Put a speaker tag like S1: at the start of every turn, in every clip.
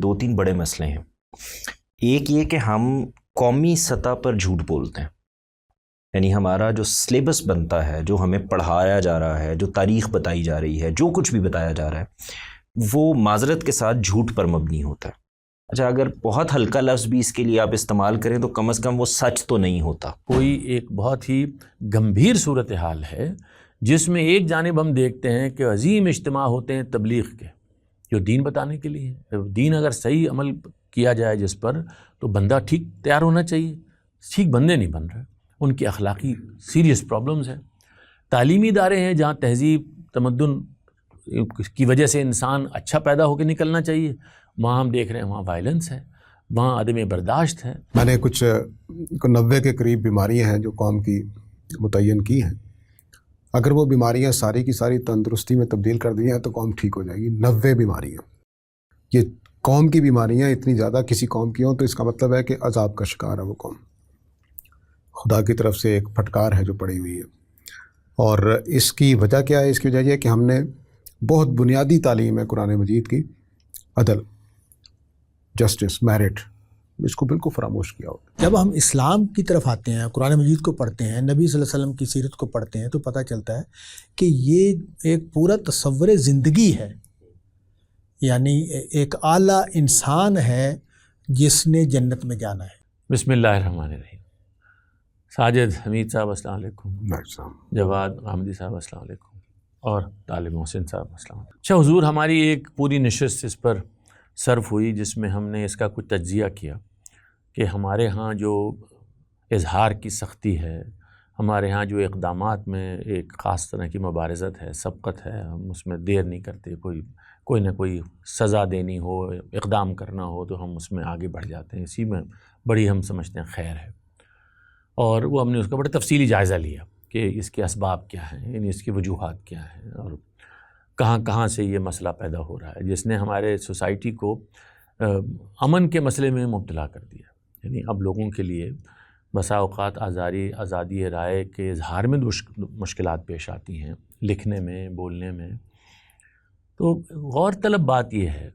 S1: دو تین بڑے مسئلے ہیں. ایک یہ کہ ہم قومی سطح پر جھوٹ بولتے ہیں، یعنی ہمارا جو سلیبس بنتا ہے، جو ہمیں پڑھایا جا رہا ہے، جو تاریخ بتائی جا رہی ہے، جو کچھ بھی بتایا جا رہا ہے، وہ معذرت کے ساتھ جھوٹ پر مبنی ہوتا ہے. اچھا، اگر بہت ہلکا لفظ بھی اس کے لیے آپ استعمال کریں تو کم از کم وہ سچ تو نہیں ہوتا.
S2: کوئی ایک بہت ہی گمبھیر صورتحال ہے جس میں ایک جانب ہم دیکھتے ہیں کہ عظیم اجتماع ہوتے ہیں تبلیغ کے، جو دین بتانے کے لیے ہے. دین اگر صحیح عمل کیا جائے جس پر، تو بندہ ٹھیک تیار ہونا چاہیے. ٹھیک بندے نہیں بن رہے، ان کی اخلاقی سیریس پرابلمز ہیں. تعلیمی ادارے ہیں جہاں تہذیب تمدن کی وجہ سے انسان اچھا پیدا ہو کے نکلنا چاہیے، وہاں ہم دیکھ رہے ہیں وہاں وائلنس ہے، وہاں عدم برداشت ہے.
S3: میں نے کچھ 90 کے قریب بیماریاں ہیں جو قوم کی متعین کی ہیں. اگر وہ بیماریاں ساری کی ساری تندرستی میں تبدیل کر دی ہیں تو قوم ٹھیک ہو جائے گی. 90 بیماریاں، یہ قوم کی بیماریاں اتنی زیادہ کسی قوم کی ہوں تو اس کا مطلب ہے کہ عذاب کا شکار ہے وہ قوم. خدا کی طرف سے ایک پھٹکار ہے جو پڑی ہوئی ہے. اور اس کی وجہ کیا ہے؟ اس کی وجہ یہ ہے کہ ہم نے بہت بنیادی تعلیم ہے قرآن مجید کی، عدل، جسٹس، میرٹ، اس کو بالکل فراموش کیا ہوتا ہے.
S4: جب ہم اسلام کی طرف آتے ہیں، قرآن مجید کو پڑھتے ہیں، نبی صلی اللہ علیہ وسلم کی سیرت کو پڑھتے ہیں، تو پتہ چلتا ہے کہ یہ ایک پورا تصور زندگی ہے. یعنی ایک اعلیٰ انسان ہے جس نے جنت میں جانا ہے.
S2: بسم اللہ الرحمن الرحیم. ساجد حمید صاحب السلام علیکم، جواد حامدی صاحب السلام علیکم، اور طالب محسن صاحب السلام علیکم. اچھا حضور، ہماری ایک پوری نشست اس پر صرف ہوئی جس میں ہم نے اس کا کچھ تجزیہ کیا کہ ہمارے ہاں جو اظہار کی سختی ہے، ہمارے ہاں جو اقدامات میں ایک خاص طرح کی مبارزت ہے، سبقت ہے، ہم اس میں دیر نہیں کرتے. کوئی نہ کوئی سزا دینی ہو، اقدام کرنا ہو تو ہم اس میں آگے بڑھ جاتے ہیں. اسی میں بڑی ہم سمجھتے ہیں خیر ہے. اور وہ ہم نے اس کا بڑا تفصیلی جائزہ لیا کہ اس کے اسباب کیا ہیں، یعنی اس کی وجوہات کیا ہیں، اور کہاں کہاں سے یہ مسئلہ پیدا ہو رہا ہے جس نے ہمارے سوسائٹی کو امن کے مسئلے میں مبتلا کر دیا. یعنی اب لوگوں کے لیے بسا اوقات آزادی رائے کے اظہار میں مشکلات پیش آتی ہیں، لکھنے میں، بولنے میں. تو غور طلب بات یہ ہے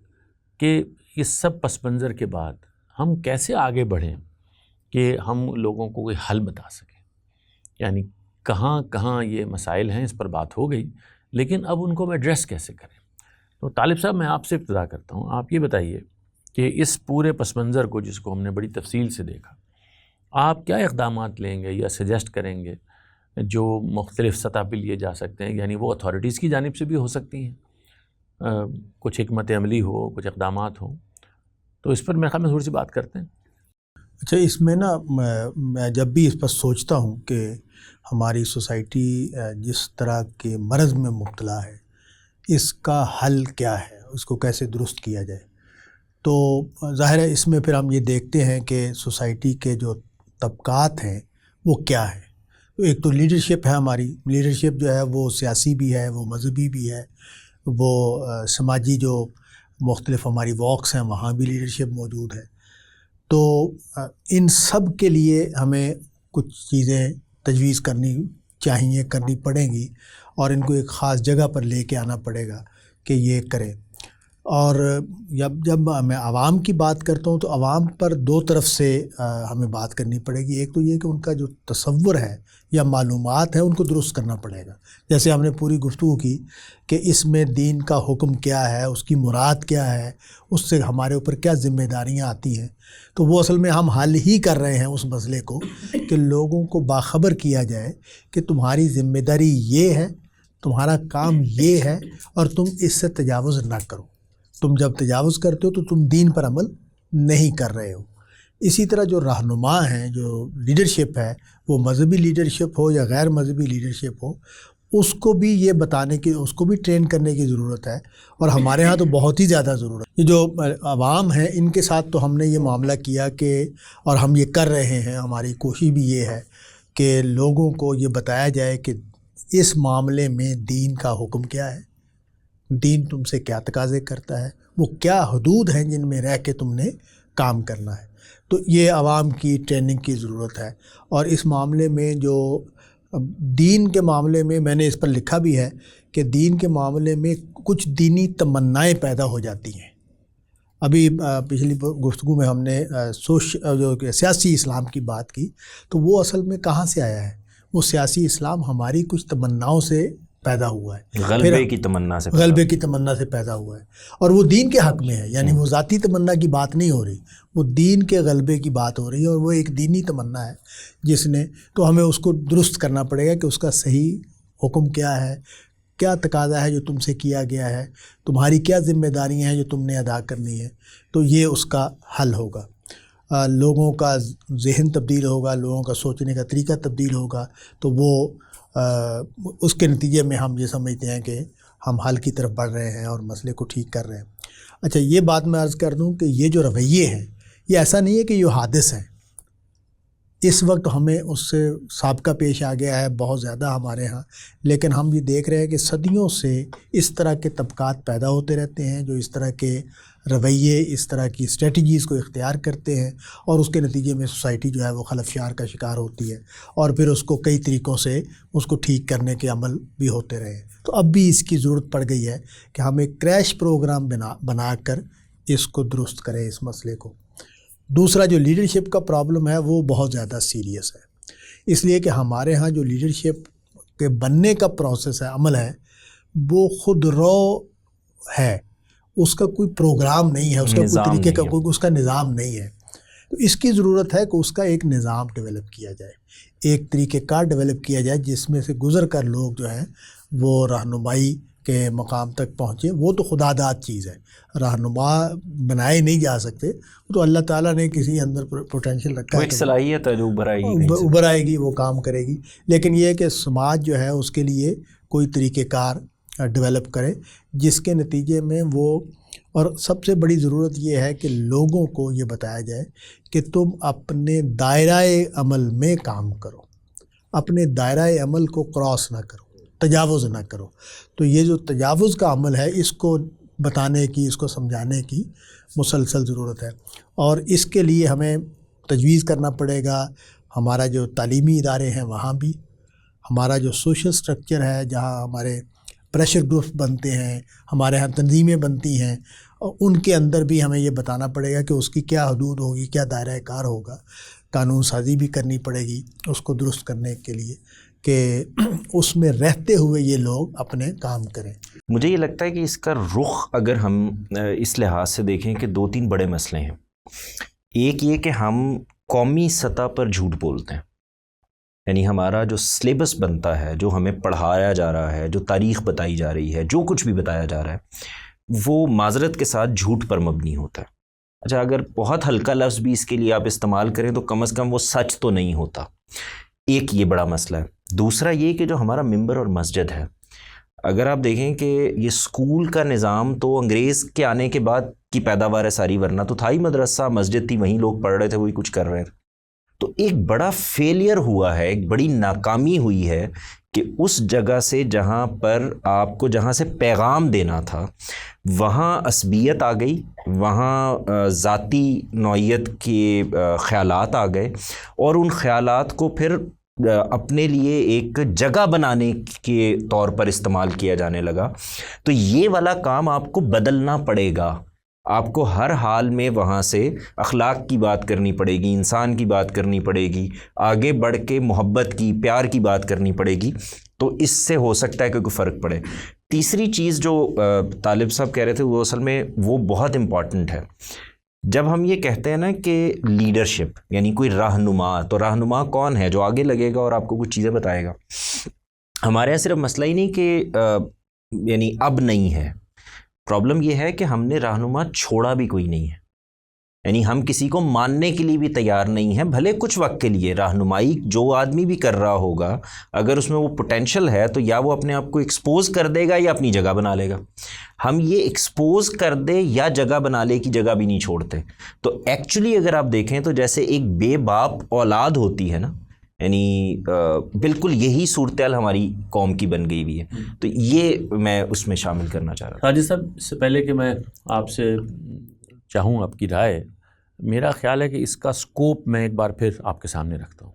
S2: کہ اس سب پس منظر کے بعد ہم کیسے آگے بڑھیں کہ ہم لوگوں کو کوئی حل بتا سکیں. یعنی کہاں کہاں یہ مسائل ہیں، اس پر بات ہو گئی، لیکن اب ان کو ہم ایڈریس کیسے کریں. تو طالب صاحب، میں آپ سے ابتدا کرتا ہوں. آپ یہ بتائیے کہ اس پورے پس منظر کو جس کو ہم نے بڑی تفصیل سے دیکھا، آپ کیا اقدامات لیں گے یا سجیسٹ کریں گے جو مختلف سطح پہ لیے جا سکتے ہیں؟ یعنی وہ اتھارٹیز کی جانب سے بھی ہو سکتی ہیں، کچھ حکمت عملی ہو، کچھ اقدامات ہوں. تو اس پر میرے خیال میں تھوڑی سی بات کرتے ہیں.
S4: اچھا، اس میں نا میں جب بھی اس پر سوچتا ہوں کہ ہماری سوسائٹی جس طرح کے مرض میں مبتلا ہے، اس کا حل کیا ہے، اس کو کیسے درست کیا جائے، تو ظاہر ہے اس میں پھر ہم یہ دیکھتے ہیں کہ سوسائٹی کے جو طبقات ہیں وہ کیا ہیں. تو ایک تو لیڈرشپ ہے. ہماری لیڈرشپ جو ہے وہ سیاسی بھی ہے، وہ مذہبی بھی ہے، وہ سماجی جو مختلف ہماری واکس ہیں وہاں بھی لیڈرشپ موجود ہے. تو ان سب کے لیے ہمیں کچھ چیزیں تجویز کرنی چاہیے، کرنی پڑیں گی، اور ان کو ایک خاص جگہ پر لے کے آنا پڑے گا کہ یہ کریں. اور جب میں عوام کی بات کرتا ہوں تو عوام پر دو طرف سے ہمیں بات کرنی پڑے گی. ایک تو یہ کہ ان کا جو تصور ہے یا معلومات ہیں ان کو درست کرنا پڑے گا. جیسے ہم نے پوری گفتگو کی کہ اس میں دین کا حکم کیا ہے، اس کی مراد کیا ہے، اس سے ہمارے اوپر کیا ذمہ داریاں آتی ہیں. تو وہ اصل میں ہم حل ہی کر رہے ہیں اس مسئلے کو کہ لوگوں کو باخبر کیا جائے کہ تمہاری ذمہ داری یہ ہے، تمہارا کام یہ ہے، اور تم اس سے تجاوز نہ کرو. تم جب تجاوز کرتے ہو تو تم دین پر عمل نہیں کر رہے ہو. اسی طرح جو رہنما ہیں، جو لیڈرشپ ہے، وہ مذہبی لیڈرشپ ہو یا غیر مذہبی لیڈرشپ ہو، اس کو بھی یہ بتانے کی، اس کو بھی ٹرین کرنے کی ضرورت ہے. اور ہمارے ہاں تو بہت ہی زیادہ ضرورت ہے. یہ جو عوام ہیں ان کے ساتھ تو ہم نے یہ معاملہ کیا کہ، اور ہم یہ کر رہے ہیں، ہماری کوشش بھی یہ ہے کہ لوگوں کو یہ بتایا جائے کہ اس معاملے میں دین کا حکم کیا ہے، دین تم سے کیا تقاضے کرتا ہے، وہ کیا حدود ہیں جن میں رہ کے تم نے کام کرنا ہے. تو یہ عوام کی ٹریننگ کی ضرورت ہے. اور اس معاملے میں جو دین کے معاملے میں نے اس پر لکھا بھی ہے کہ دین کے معاملے میں کچھ دینی تمنائیں پیدا ہو جاتی ہیں. ابھی پچھلی گفتگو میں ہم نے جو سیاسی اسلام کی بات کی، تو وہ اصل میں کہاں سے آیا ہے؟ وہ سیاسی اسلام ہماری کچھ تمناؤں سے پیدا ہوا ہے،
S1: غلبے کی تمنا سے
S4: پیدا ہوا ہے، اور وہ دین کے حق میں ہے، یعنی وہ ذاتی تمنا کی بات نہیں ہو رہی، وہ دین کے غلبے کی بات ہو رہی ہے، اور وہ ایک دینی تمنا ہے جس نے، تو ہمیں اس کو درست کرنا پڑے گا کہ اس کا صحیح حکم کیا ہے، کیا تقاضا ہے جو تم سے کیا گیا ہے، تمہاری کیا ذمہ داریاں ہیں جو تم نے ادا کرنی ہے، تو یہ اس کا حل ہوگا۔ لوگوں کا ذہن تبدیل ہوگا، لوگوں کا سوچنے کا طریقہ تبدیل ہوگا، تو وہ اس کے نتیجے میں ہم یہ سمجھتے ہیں کہ ہم حل کی طرف بڑھ رہے ہیں اور مسئلے کو ٹھیک کر رہے ہیں۔ اچھا، یہ بات میں عرض کر دوں کہ یہ جو رویے ہیں، یہ ایسا نہیں ہے کہ یہ حادث ہیں، اس وقت ہمیں اس سے سابقہ پیش آ گیا ہے بہت زیادہ ہمارے ہاں، لیکن ہم یہ دیکھ رہے ہیں کہ صدیوں سے اس طرح کے طبقات پیدا ہوتے رہتے ہیں جو اس طرح کے رویے، اس طرح کی اسٹریٹجیز کو اختیار کرتے ہیں، اور اس کے نتیجے میں سوسائٹی جو ہے وہ خلفشار کا شکار ہوتی ہے، اور پھر اس کو کئی طریقوں سے اس کو ٹھیک کرنے کے عمل بھی ہوتے رہے ہیں۔ تو اب بھی اس کی ضرورت پڑ گئی ہے کہ ہم ایک کریش پروگرام بنا کر اس کو درست کریں، اس مسئلے کو۔ دوسرا جو لیڈرشپ کا پرابلم ہے وہ بہت زیادہ سیریس ہے، اس لیے کہ ہمارے ہاں جو لیڈرشپ کے بننے کا پروسیس ہے، عمل ہے، وہ خود رو ہے، اس کا کوئی پروگرام نہیں ہے، اس کا کوئی طریقے کا کوئی اس کا نظام نہیں ہے۔ تو اس کی ضرورت ہے کہ اس کا ایک نظام ڈیولپ کیا جائے، ایک طریقہ کار ڈیولپ کیا جائے جس میں سے گزر کر لوگ جو ہیں وہ رہنمائی کے مقام تک پہنچے۔ وہ تو خدا داد چیز ہے، رہنما بنائے نہیں جا سکتے، وہ تو اللہ تعالیٰ نے کسی اندر پوٹینشیل رکھا ہے،
S1: ایک صلاحیت ہے جو
S4: ابھر آئے گی، وہ کام کرے گی۔ لیکن یہ ہے کہ سماج جو ہے اس کے لیے کوئی طریقہ کار ڈیولپ کرے جس کے نتیجے میں وہ، اور سب سے بڑی ضرورت یہ ہے کہ لوگوں کو یہ بتایا جائے کہ تم اپنے دائرہ عمل میں کام کرو، اپنے دائرہ عمل کو کراس نہ کرو، تجاوز نہ کرو۔ تو یہ جو تجاوز کا عمل ہے، اس کو بتانے کی، اس کو سمجھانے کی مسلسل ضرورت ہے، اور اس کے لیے ہمیں تجویز کرنا پڑے گا۔ ہمارا جو تعلیمی ادارے ہیں وہاں بھی، ہمارا جو سوشل سٹرکچر ہے جہاں ہمارے پریشر گروپ بنتے ہیں، ہمارے ہاں تنظیمیں بنتی ہیں، اور ان کے اندر بھی ہمیں یہ بتانا پڑے گا کہ اس کی کیا حدود ہوگی، کیا دائرہ کار ہوگا۔ قانون سازی بھی کرنی پڑے گی اس کو درست کرنے کے لیے کہ اس میں رہتے ہوئے یہ لوگ اپنے کام کریں۔
S1: مجھے یہ لگتا ہے کہ اس کا رخ اگر ہم اس لحاظ سے دیکھیں کہ 2-3 بڑے مسئلے ہیں۔ ایک یہ کہ ہم قومی سطح پر جھوٹ بولتے ہیں، یعنی ہمارا جو سلیبس بنتا ہے، جو ہمیں پڑھایا جا رہا ہے، جو تاریخ بتائی جا رہی ہے، جو کچھ بھی بتایا جا رہا ہے، وہ معذرت کے ساتھ جھوٹ پر مبنی ہوتا ہے۔ اچھا، اگر بہت ہلکا لفظ بھی اس کے لیے آپ استعمال کریں تو کم از کم وہ سچ تو نہیں ہوتا۔ ایک یہ بڑا مسئلہ ہے۔ دوسرا یہ کہ جو ہمارا ممبر اور مسجد ہے، اگر آپ دیکھیں کہ یہ اسکول کا نظام تو انگریز کے آنے کے بعد کی پیداوار ہے ساری، ورنہ تو تھا ہی مدرسہ، مسجد تھی، وہیں لوگ پڑھ رہے تھے، وہی کچھ کر رہے تھے۔ تو ایک بڑا فیلئر ہوا ہے، ایک بڑی ناکامی ہوئی ہے کہ اس جگہ سے جہاں پر آپ کو جہاں سے پیغام دینا تھا وہاں عصبیت آ گئی، وہاں ذاتی نوعیت کے خیالات آ گئے، اور ان خیالات کو پھر اپنے لیے ایک جگہ بنانے کے طور پر استعمال کیا جانے لگا۔ تو یہ والا کام آپ کو بدلنا پڑے گا، آپ کو ہر حال میں وہاں سے اخلاق کی بات کرنی پڑے گی، انسان کی بات کرنی پڑے گی، آگے بڑھ کے محبت کی، پیار کی بات کرنی پڑے گی، تو اس سے ہو سکتا ہے کہ کوئی فرق پڑے۔ تیسری چیز جو طالب صاحب کہہ رہے تھے وہ اصل میں وہ بہت امپورٹنٹ ہے۔ جب ہم یہ کہتے ہیں نا کہ لیڈرشپ یعنی کوئی رہنما، تو رہنما کون ہے؟ جو آگے لگے گا اور آپ کو کچھ چیزیں بتائے گا۔ ہمارے یہاں صرف مسئلہ ہی نہیں کہ یعنی اب نہیں ہے، پرابلم یہ ہے کہ ہم نے رہنما چھوڑا بھی کوئی نہیں ہے، یعنی ہم کسی کو ماننے کے لیے بھی تیار نہیں ہیں، بھلے کچھ وقت کے لیے رہنمائی جو آدمی بھی کر رہا ہوگا، اگر اس میں وہ پوٹینشل ہے تو یا وہ اپنے آپ کو ایکسپوز کر دے گا یا اپنی جگہ بنا لے گا۔ ہم یہ ایکسپوز کر دے یا جگہ بنا لے کی جگہ بھی نہیں چھوڑتے۔ تو ایکچولی اگر آپ دیکھیں تو جیسے ایک بے باپ اولاد ہوتی ہے نا، یعنی بالکل یہی صورتحال ہماری قوم کی بن گئی ہوئی ہے۔ تو یہ میں اس میں شامل کرنا چاہ رہا تھا۔
S2: ساجد صاحب، اس سے پہلے کہ میں آپ سے چاہوں آپ کی رائے، میرا خیال ہے کہ اس کا سکوپ میں ایک بار پھر آپ کے سامنے رکھتا ہوں۔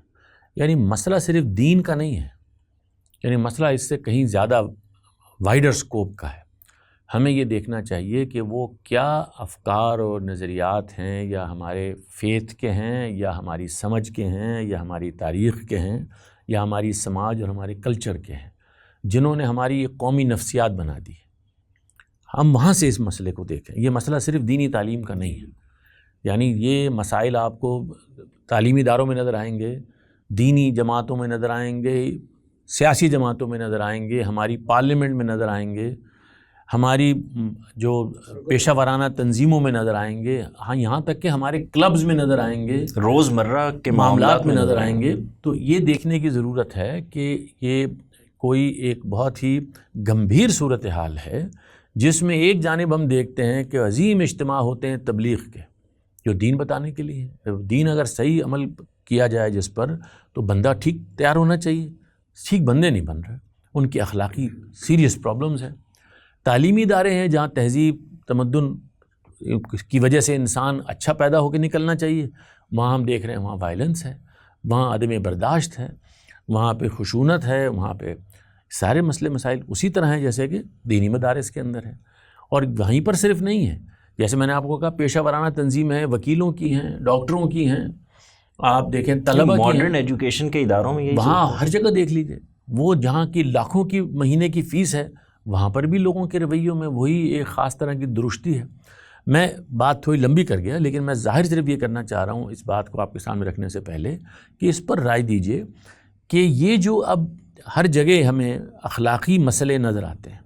S2: یعنی مسئلہ صرف دین کا نہیں ہے، یعنی مسئلہ اس سے کہیں زیادہ وائڈر سکوپ کا ہے۔ ہمیں یہ دیکھنا چاہیے کہ وہ کیا افکار اور نظریات ہیں، یا ہمارے فیتھ کے ہیں، یا ہماری سمجھ کے ہیں، یا ہماری تاریخ کے ہیں، یا ہماری سماج اور ہمارے کلچر کے ہیں، جنہوں نے ہماری یہ قومی نفسیات بنا دی. ہم وہاں سے اس مسئلے کو دیکھیں. یہ مسئلہ صرف دینی تعلیم کا نہیں ہے، یعنی یہ مسائل آپ کو تعلیمی اداروں میں نظر آئیں گے، دینی جماعتوں میں نظر آئیں گے، سیاسی جماعتوں میں نظر آئیں گے، ہماری پارلیمنٹ میں نظر آئیں گے، ہماری جو پیشہ ورانہ تنظیموں میں نظر آئیں گے، ہاں یہاں تک کہ ہمارے کلبز میں نظر آئیں گے،
S1: روزمرہ کے
S2: معاملات میں نظر آئیں گے. تو یہ دیکھنے کی ضرورت ہے کہ یہ کوئی ایک بہت ہی گمبھیر صورتحال ہے، جس میں ایک جانب ہم دیکھتے ہیں کہ عظیم اجتماع ہوتے ہیں تبلیغ کے، جو دین بتانے کے لیے ہے. دین اگر صحیح عمل کیا جائے جس پر، تو بندہ ٹھیک تیار ہونا چاہیے. ٹھیک بندے نہیں بن رہے، ان کی اخلاقی سیریس پرابلمز ہیں. تعلیمی ادارے ہیں جہاں تہذیب تمدن کی وجہ سے انسان اچھا پیدا ہو کے نکلنا چاہیے، وہاں ہم دیکھ رہے ہیں وہاں وائلنس ہے، وہاں عدم برداشت ہے، وہاں پہ خشونت ہے، وہاں پہ سارے مسئلے مسائل اسی طرح ہیں جیسے کہ دینی مدارس کے اندر ہیں. اور وہیں پر صرف نہیں ہے، جیسے میں نے آپ کو کہا پیشہ ورانہ تنظیم ہے، وکیلوں کی ہیں، ڈاکٹروں کی ہیں، آپ دیکھیں طلبہ کی ہیں،
S1: ماڈرن ایجوکیشن کے اداروں میں
S2: وہاں ہر جگہ دیکھ لیجیے. وہ جہاں کی لاکھوں کی مہینے کی فیس ہے، وہاں پر بھی لوگوں کے رویوں میں وہی ایک خاص طرح کی درستی ہے. میں بات تھوڑی لمبی کر گیا، لیکن میں ظاہر صرف یہ کرنا چاہ رہا ہوں اس بات کو آپ کے سامنے رکھنے سے پہلے کہ اس پر رائے دیجئے کہ یہ جو اب ہر جگہ ہمیں اخلاقی مسئلے نظر آتے ہیں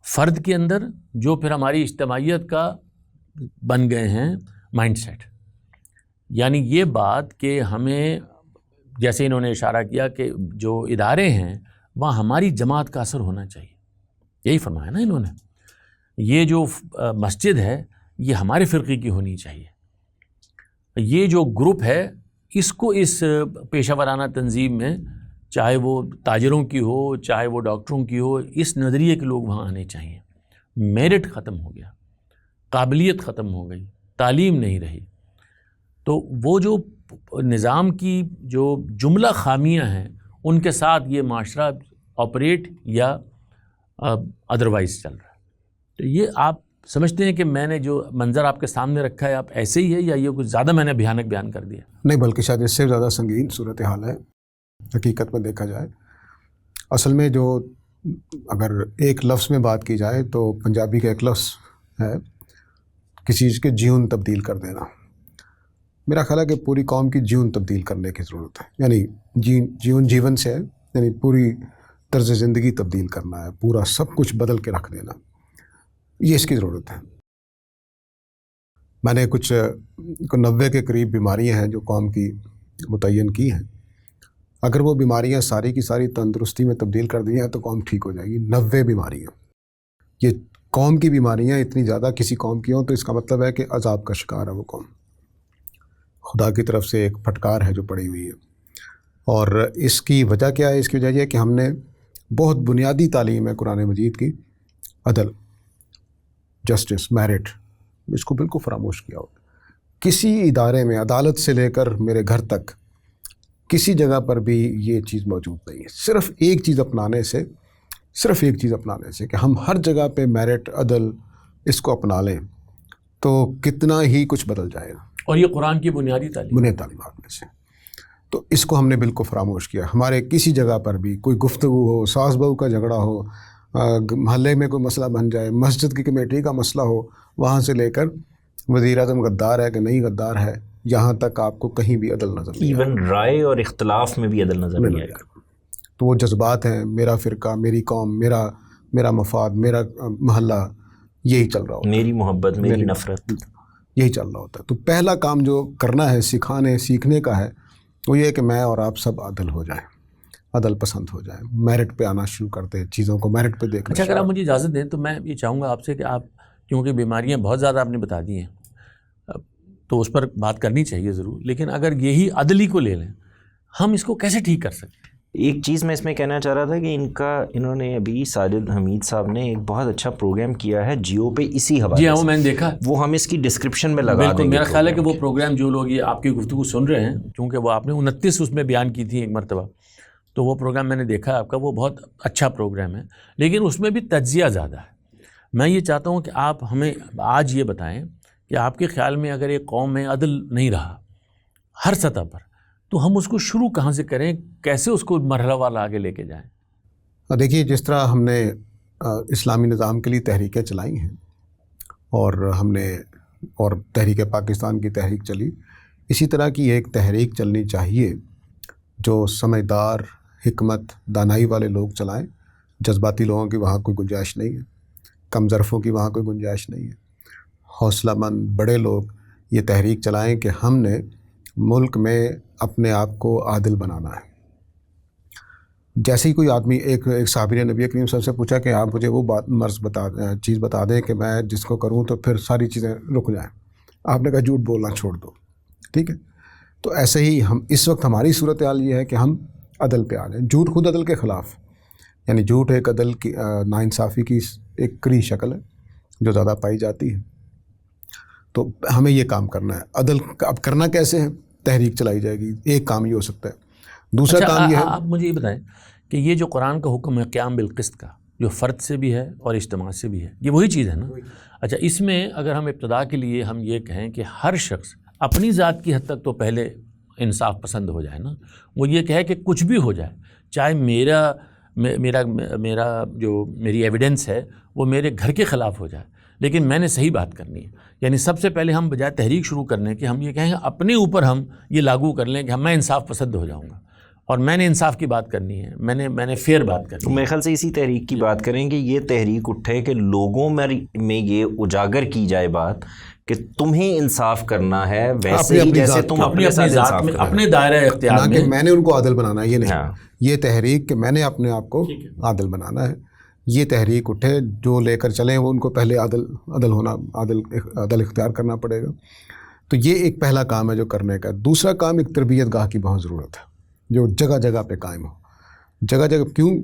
S2: فرد کے اندر، جو پھر ہماری اجتماعیت کا بن گئے ہیں مائنڈ سیٹ. یعنی یہ بات کہ ہمیں، جیسے انہوں نے اشارہ کیا کہ جو ادارے ہیں وہاں ہماری جماعت کا اثر ہونا چاہیے، یہی فرمایا نا انہوں نے. یہ جو مسجد ہے یہ ہمارے فرقے کی ہونی چاہیے. یہ جو گروپ ہے اس کو اس پیشہ ورانہ تنظیم میں، چاہے وہ تاجروں کی ہو چاہے وہ ڈاکٹروں کی ہو، اس نظریے کے لوگ وہاں آنے چاہیے. میرٹ ختم ہو گیا، قابلیت ختم ہو گئی، تعلیم نہیں رہی. تو وہ جو نظام کی جو جملہ خامیاں ہیں ان کے ساتھ یہ معاشرہ آپریٹ یا ادروائز چل رہا ہے. تو یہ آپ سمجھتے ہیں کہ میں نے جو منظر آپ کے سامنے رکھا ہے آپ ایسے ہی ہے، یا یہ کچھ زیادہ میں نے بھیانک بیان کر دیا؟
S3: نہیں، بلکہ شاید اس سے زیادہ سنگین صورتحال ہے حقیقت میں دیکھا جائے. اصل میں جو اگر ایک لفظ میں بات کی جائے تو پنجابی کا ایک لفظ ہے کسی چیز کے جیون تبدیل کر دینا. میرا خیال ہے کہ پوری قوم کی جیون تبدیل کرنے کی ضرورت ہے. یعنی جیون سے ہے، یعنی پوری طرز زندگی تبدیل کرنا ہے، پورا سب کچھ بدل کے رکھ دینا، یہ اس کی ضرورت ہے. میں نے کچھ 90 کے قریب بیماریاں ہیں جو قوم کی متعین کی ہیں. اگر وہ بیماریاں ساری کی ساری تندرستی میں تبدیل کر دی ہیں تو قوم ٹھیک ہو جائے گی. 90 بیماریاں، یہ قوم کی بیماریاں اتنی زیادہ کسی قوم کی ہوں تو اس کا مطلب ہے کہ عذاب کا شکار ہے وہ قوم. خدا کی طرف سے ایک پھٹکار ہے جو پڑی ہوئی ہے. اور اس کی وجہ کیا ہے؟ اس کی وجہ یہ ہے کہ ہم نے بہت بنیادی تعلیم ہے قرآن مجید کی، عدل، جسٹس، میرٹ، اس کو بالکل فراموش کیا ہوتا. کسی ادارے میں عدالت سے لے کر میرے گھر تک کسی جگہ پر بھی یہ چیز موجود نہیں ہے. صرف ایک چیز اپنانے سے کہ ہم ہر جگہ پہ میرٹ، عدل اس کو اپنا لیں تو کتنا ہی کچھ بدل جائے گا.
S2: اور یہ قرآن کی بنیادی
S3: تعلیمات میں سے. تو اس کو ہم نے بالکل فراموش کیا. ہمارے کسی جگہ پر بھی کوئی گفتگو ہو، ساس بہو کا جھگڑا ہو، محلے میں کوئی مسئلہ بن جائے، مسجد کی کمیٹی کا مسئلہ ہو، وہاں سے لے کر وزیر اعظم غدار ہے کہ نہیں غدار ہے، یہاں تک آپ کو کہیں بھی عدل نظر نہیں.
S1: ایون رائے اور اختلاف میں بھی عدل نظر نہیں آئے گا.
S3: تو وہ جذبات ہیں، میرا فرقہ، میری قوم، میرا مفاد، میرا محلہ، یہی چل رہا ہوتا ہے.
S1: میری محبت، میری نفرت،
S3: یہی چل رہا ہوتا ہے. تو پہلا کام جو کرنا ہے، سیکھنے کا ہے، وہ یہ ہے کہ میں اور آپ سب عدل ہو جائیں، عدل پسند ہو جائیں، میرٹ پہ آنا شروع کرتے، چیزوں کو میرٹ پہ دیکھنا.
S2: اچھا، اگر آپ مجھے اجازت دیں تو میں یہ چاہوں گا آپ سے کہ آپ، کیونکہ بیماریاں بہت زیادہ آپ نے بتا دی ہیں تو اس پر بات کرنی چاہیے ضرور، لیکن اگر یہی عدلی کو لے لیں، ہم اس کو کیسے ٹھیک کر سکتے ہیں؟
S1: ایک چیز میں اس میں کہنا چاہ رہا تھا کہ انہوں نے ابھی ساجد حمید صاحب نے ایک بہت اچھا پروگرام کیا ہے جیو پہ اسی حوالے سے.
S2: جی ہاں، وہ میں نے دیکھا.
S1: وہ ہم اس کی ڈسکرپشن میں لگا دیں گے.
S2: میرا خیال ہے کہ وہ پروگرام جو لوگ یہ آپ کی گفتگو سن رہے ہیں، کیونکہ وہ آپ نے 29 اس میں بیان کی تھی ایک مرتبہ، تو وہ پروگرام میں نے دیکھا آپ کا، وہ بہت اچھا پروگرام ہے، لیکن اس میں بھی تجزیہ زیادہ ہے. میں یہ چاہتا ہوں کہ آپ ہمیں آج یہ بتائیں کہ آپ کے خیال میں اگر ایک قوم میں عدل نہیں رہا ہر سطح پر تو ہم اس کو شروع کہاں سے کریں, کیسے اس کو مرحلہ والا آگے لے کے جائیں؟
S3: دیکھیے جس طرح ہم نے اسلامی نظام کے لیے تحریکیں چلائی ہیں اور تحریک پاکستان کی تحریک چلی, اسی طرح کی ایک تحریک چلنی چاہیے جو سمجھدار حکمت دانائی والے لوگ چلائیں. جذباتی لوگوں کی وہاں کوئی گنجائش نہیں ہے, کم ظرفوں کی وہاں کوئی گنجائش نہیں ہے. حوصلہ مند بڑے لوگ یہ تحریک چلائیں کہ ہم نے ملک میں اپنے آپ کو عادل بنانا ہے. جیسے ہی کوئی آدمی ایک صحابی نے نبی کریم صلی اللہ علیہ وسلم سے پوچھا کہ آپ مجھے وہ چیز بتا دیں کہ میں جس کو کروں تو پھر ساری چیزیں رک جائیں. آپ نے کہا جھوٹ بولنا چھوڑ دو. ٹھیک ہے, تو ایسے ہی ہم اس وقت ہماری صورتحال یہ ہے کہ ہم عدل پہ آ جائیں. جھوٹ خود عدل کے خلاف, یعنی جھوٹ ایک عدل کی ناانصافی کی ایک کری شکل ہے جو زیادہ پائی جاتی ہے. تو ہمیں یہ کام کرنا ہے. عدل اب کرنا کیسے ہے؟ تحریک چلائی جائے گی, ایک کام یہ ہو سکتا ہے. دوسرا کام یہ ہے,
S2: آپ مجھے یہ بتائیں کہ یہ جو قرآن کا حکم ہے قیام بالقسط کا, جو فرد سے بھی ہے اور اجتماع سے بھی ہے, یہ وہی چیز ہے نا؟ اچھا, اس میں اگر ہم ابتدا کے لیے ہم یہ کہیں کہ ہر شخص اپنی ذات کی حد تک تو پہلے انصاف پسند ہو جائے نا, وہ یہ کہے کہ کچھ بھی ہو جائے, چاہے میری ایویڈنس ہے وہ میرے گھر کے خلاف ہو جائے, لیکن میں نے صحیح بات کرنی ہے. یعنی سب سے پہلے ہم بجائے تحریک شروع کرنے کے ہم یہ کہیں اپنے اوپر ہم یہ لاگو کر لیں کہ میں انصاف پسند ہو جاؤں گا اور میں نے انصاف کی بات کرنی ہے, میں نے فیئر بات کرنی ہے.
S1: میرے خیال سے اسی تحریک کی بات کریں کہ یہ تحریک اٹھے کہ لوگوں میں یہ اجاگر کی جائے بات کہ تمہیں انصاف کرنا ہے ویسے ہی جیسے تم اپنے ساتھ انصاف کرنا ہے,
S2: اپنے دائرہ اختیار
S3: میں, میں نے ان کو عادل بنانا ہے. یہ نہیں, یہ تحریک کہ میں نے اپنے آپ کو عادل بنانا ہے, یہ تحریک اٹھے. جو لے کر چلیں وہ ان کو پہلے عادل اختیار کرنا پڑے گا. تو یہ ایک پہلا کام ہے جو کرنے کا. دوسرا کام ایک تربیت گاہ کی بہت ضرورت ہے جو جگہ جگہ پہ قائم ہو. جگہ جگہ کیوں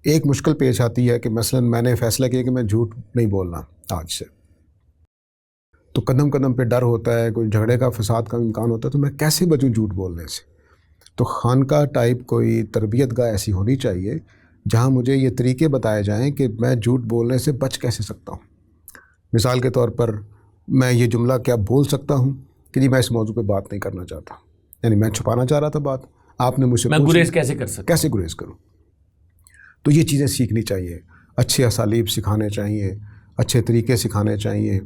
S3: ایک مشکل پیش آتی ہے کہ مثلا میں نے فیصلہ کیا کہ میں جھوٹ نہیں بولنا آج سے, تو قدم قدم پہ ڈر ہوتا ہے, کوئی جھگڑے کا فساد کا امکان ہوتا ہے, تو میں کیسے بچوں جھوٹ بولنے سے؟ تو خانقاہ ٹائپ کوئی تربیت گاہ ایسی ہونی چاہیے جہاں مجھے یہ طریقے بتائے جائیں کہ میں جھوٹ بولنے سے بچ کیسے سکتا ہوں. مثال کے طور پر میں یہ جملہ کیا بول سکتا ہوں کہ جی میں اس موضوع پہ بات نہیں کرنا چاہتا, یعنی میں چھپانا چاہ رہا تھا بات, آپ نے مجھ سے
S2: گریز کیسے کر سکتا,
S3: کیسے گریز کروں؟ تو یہ چیزیں سیکھنی چاہیے, اچھے اسالیب سکھانے چاہیے, اچھے طریقے سکھانے چاہیے,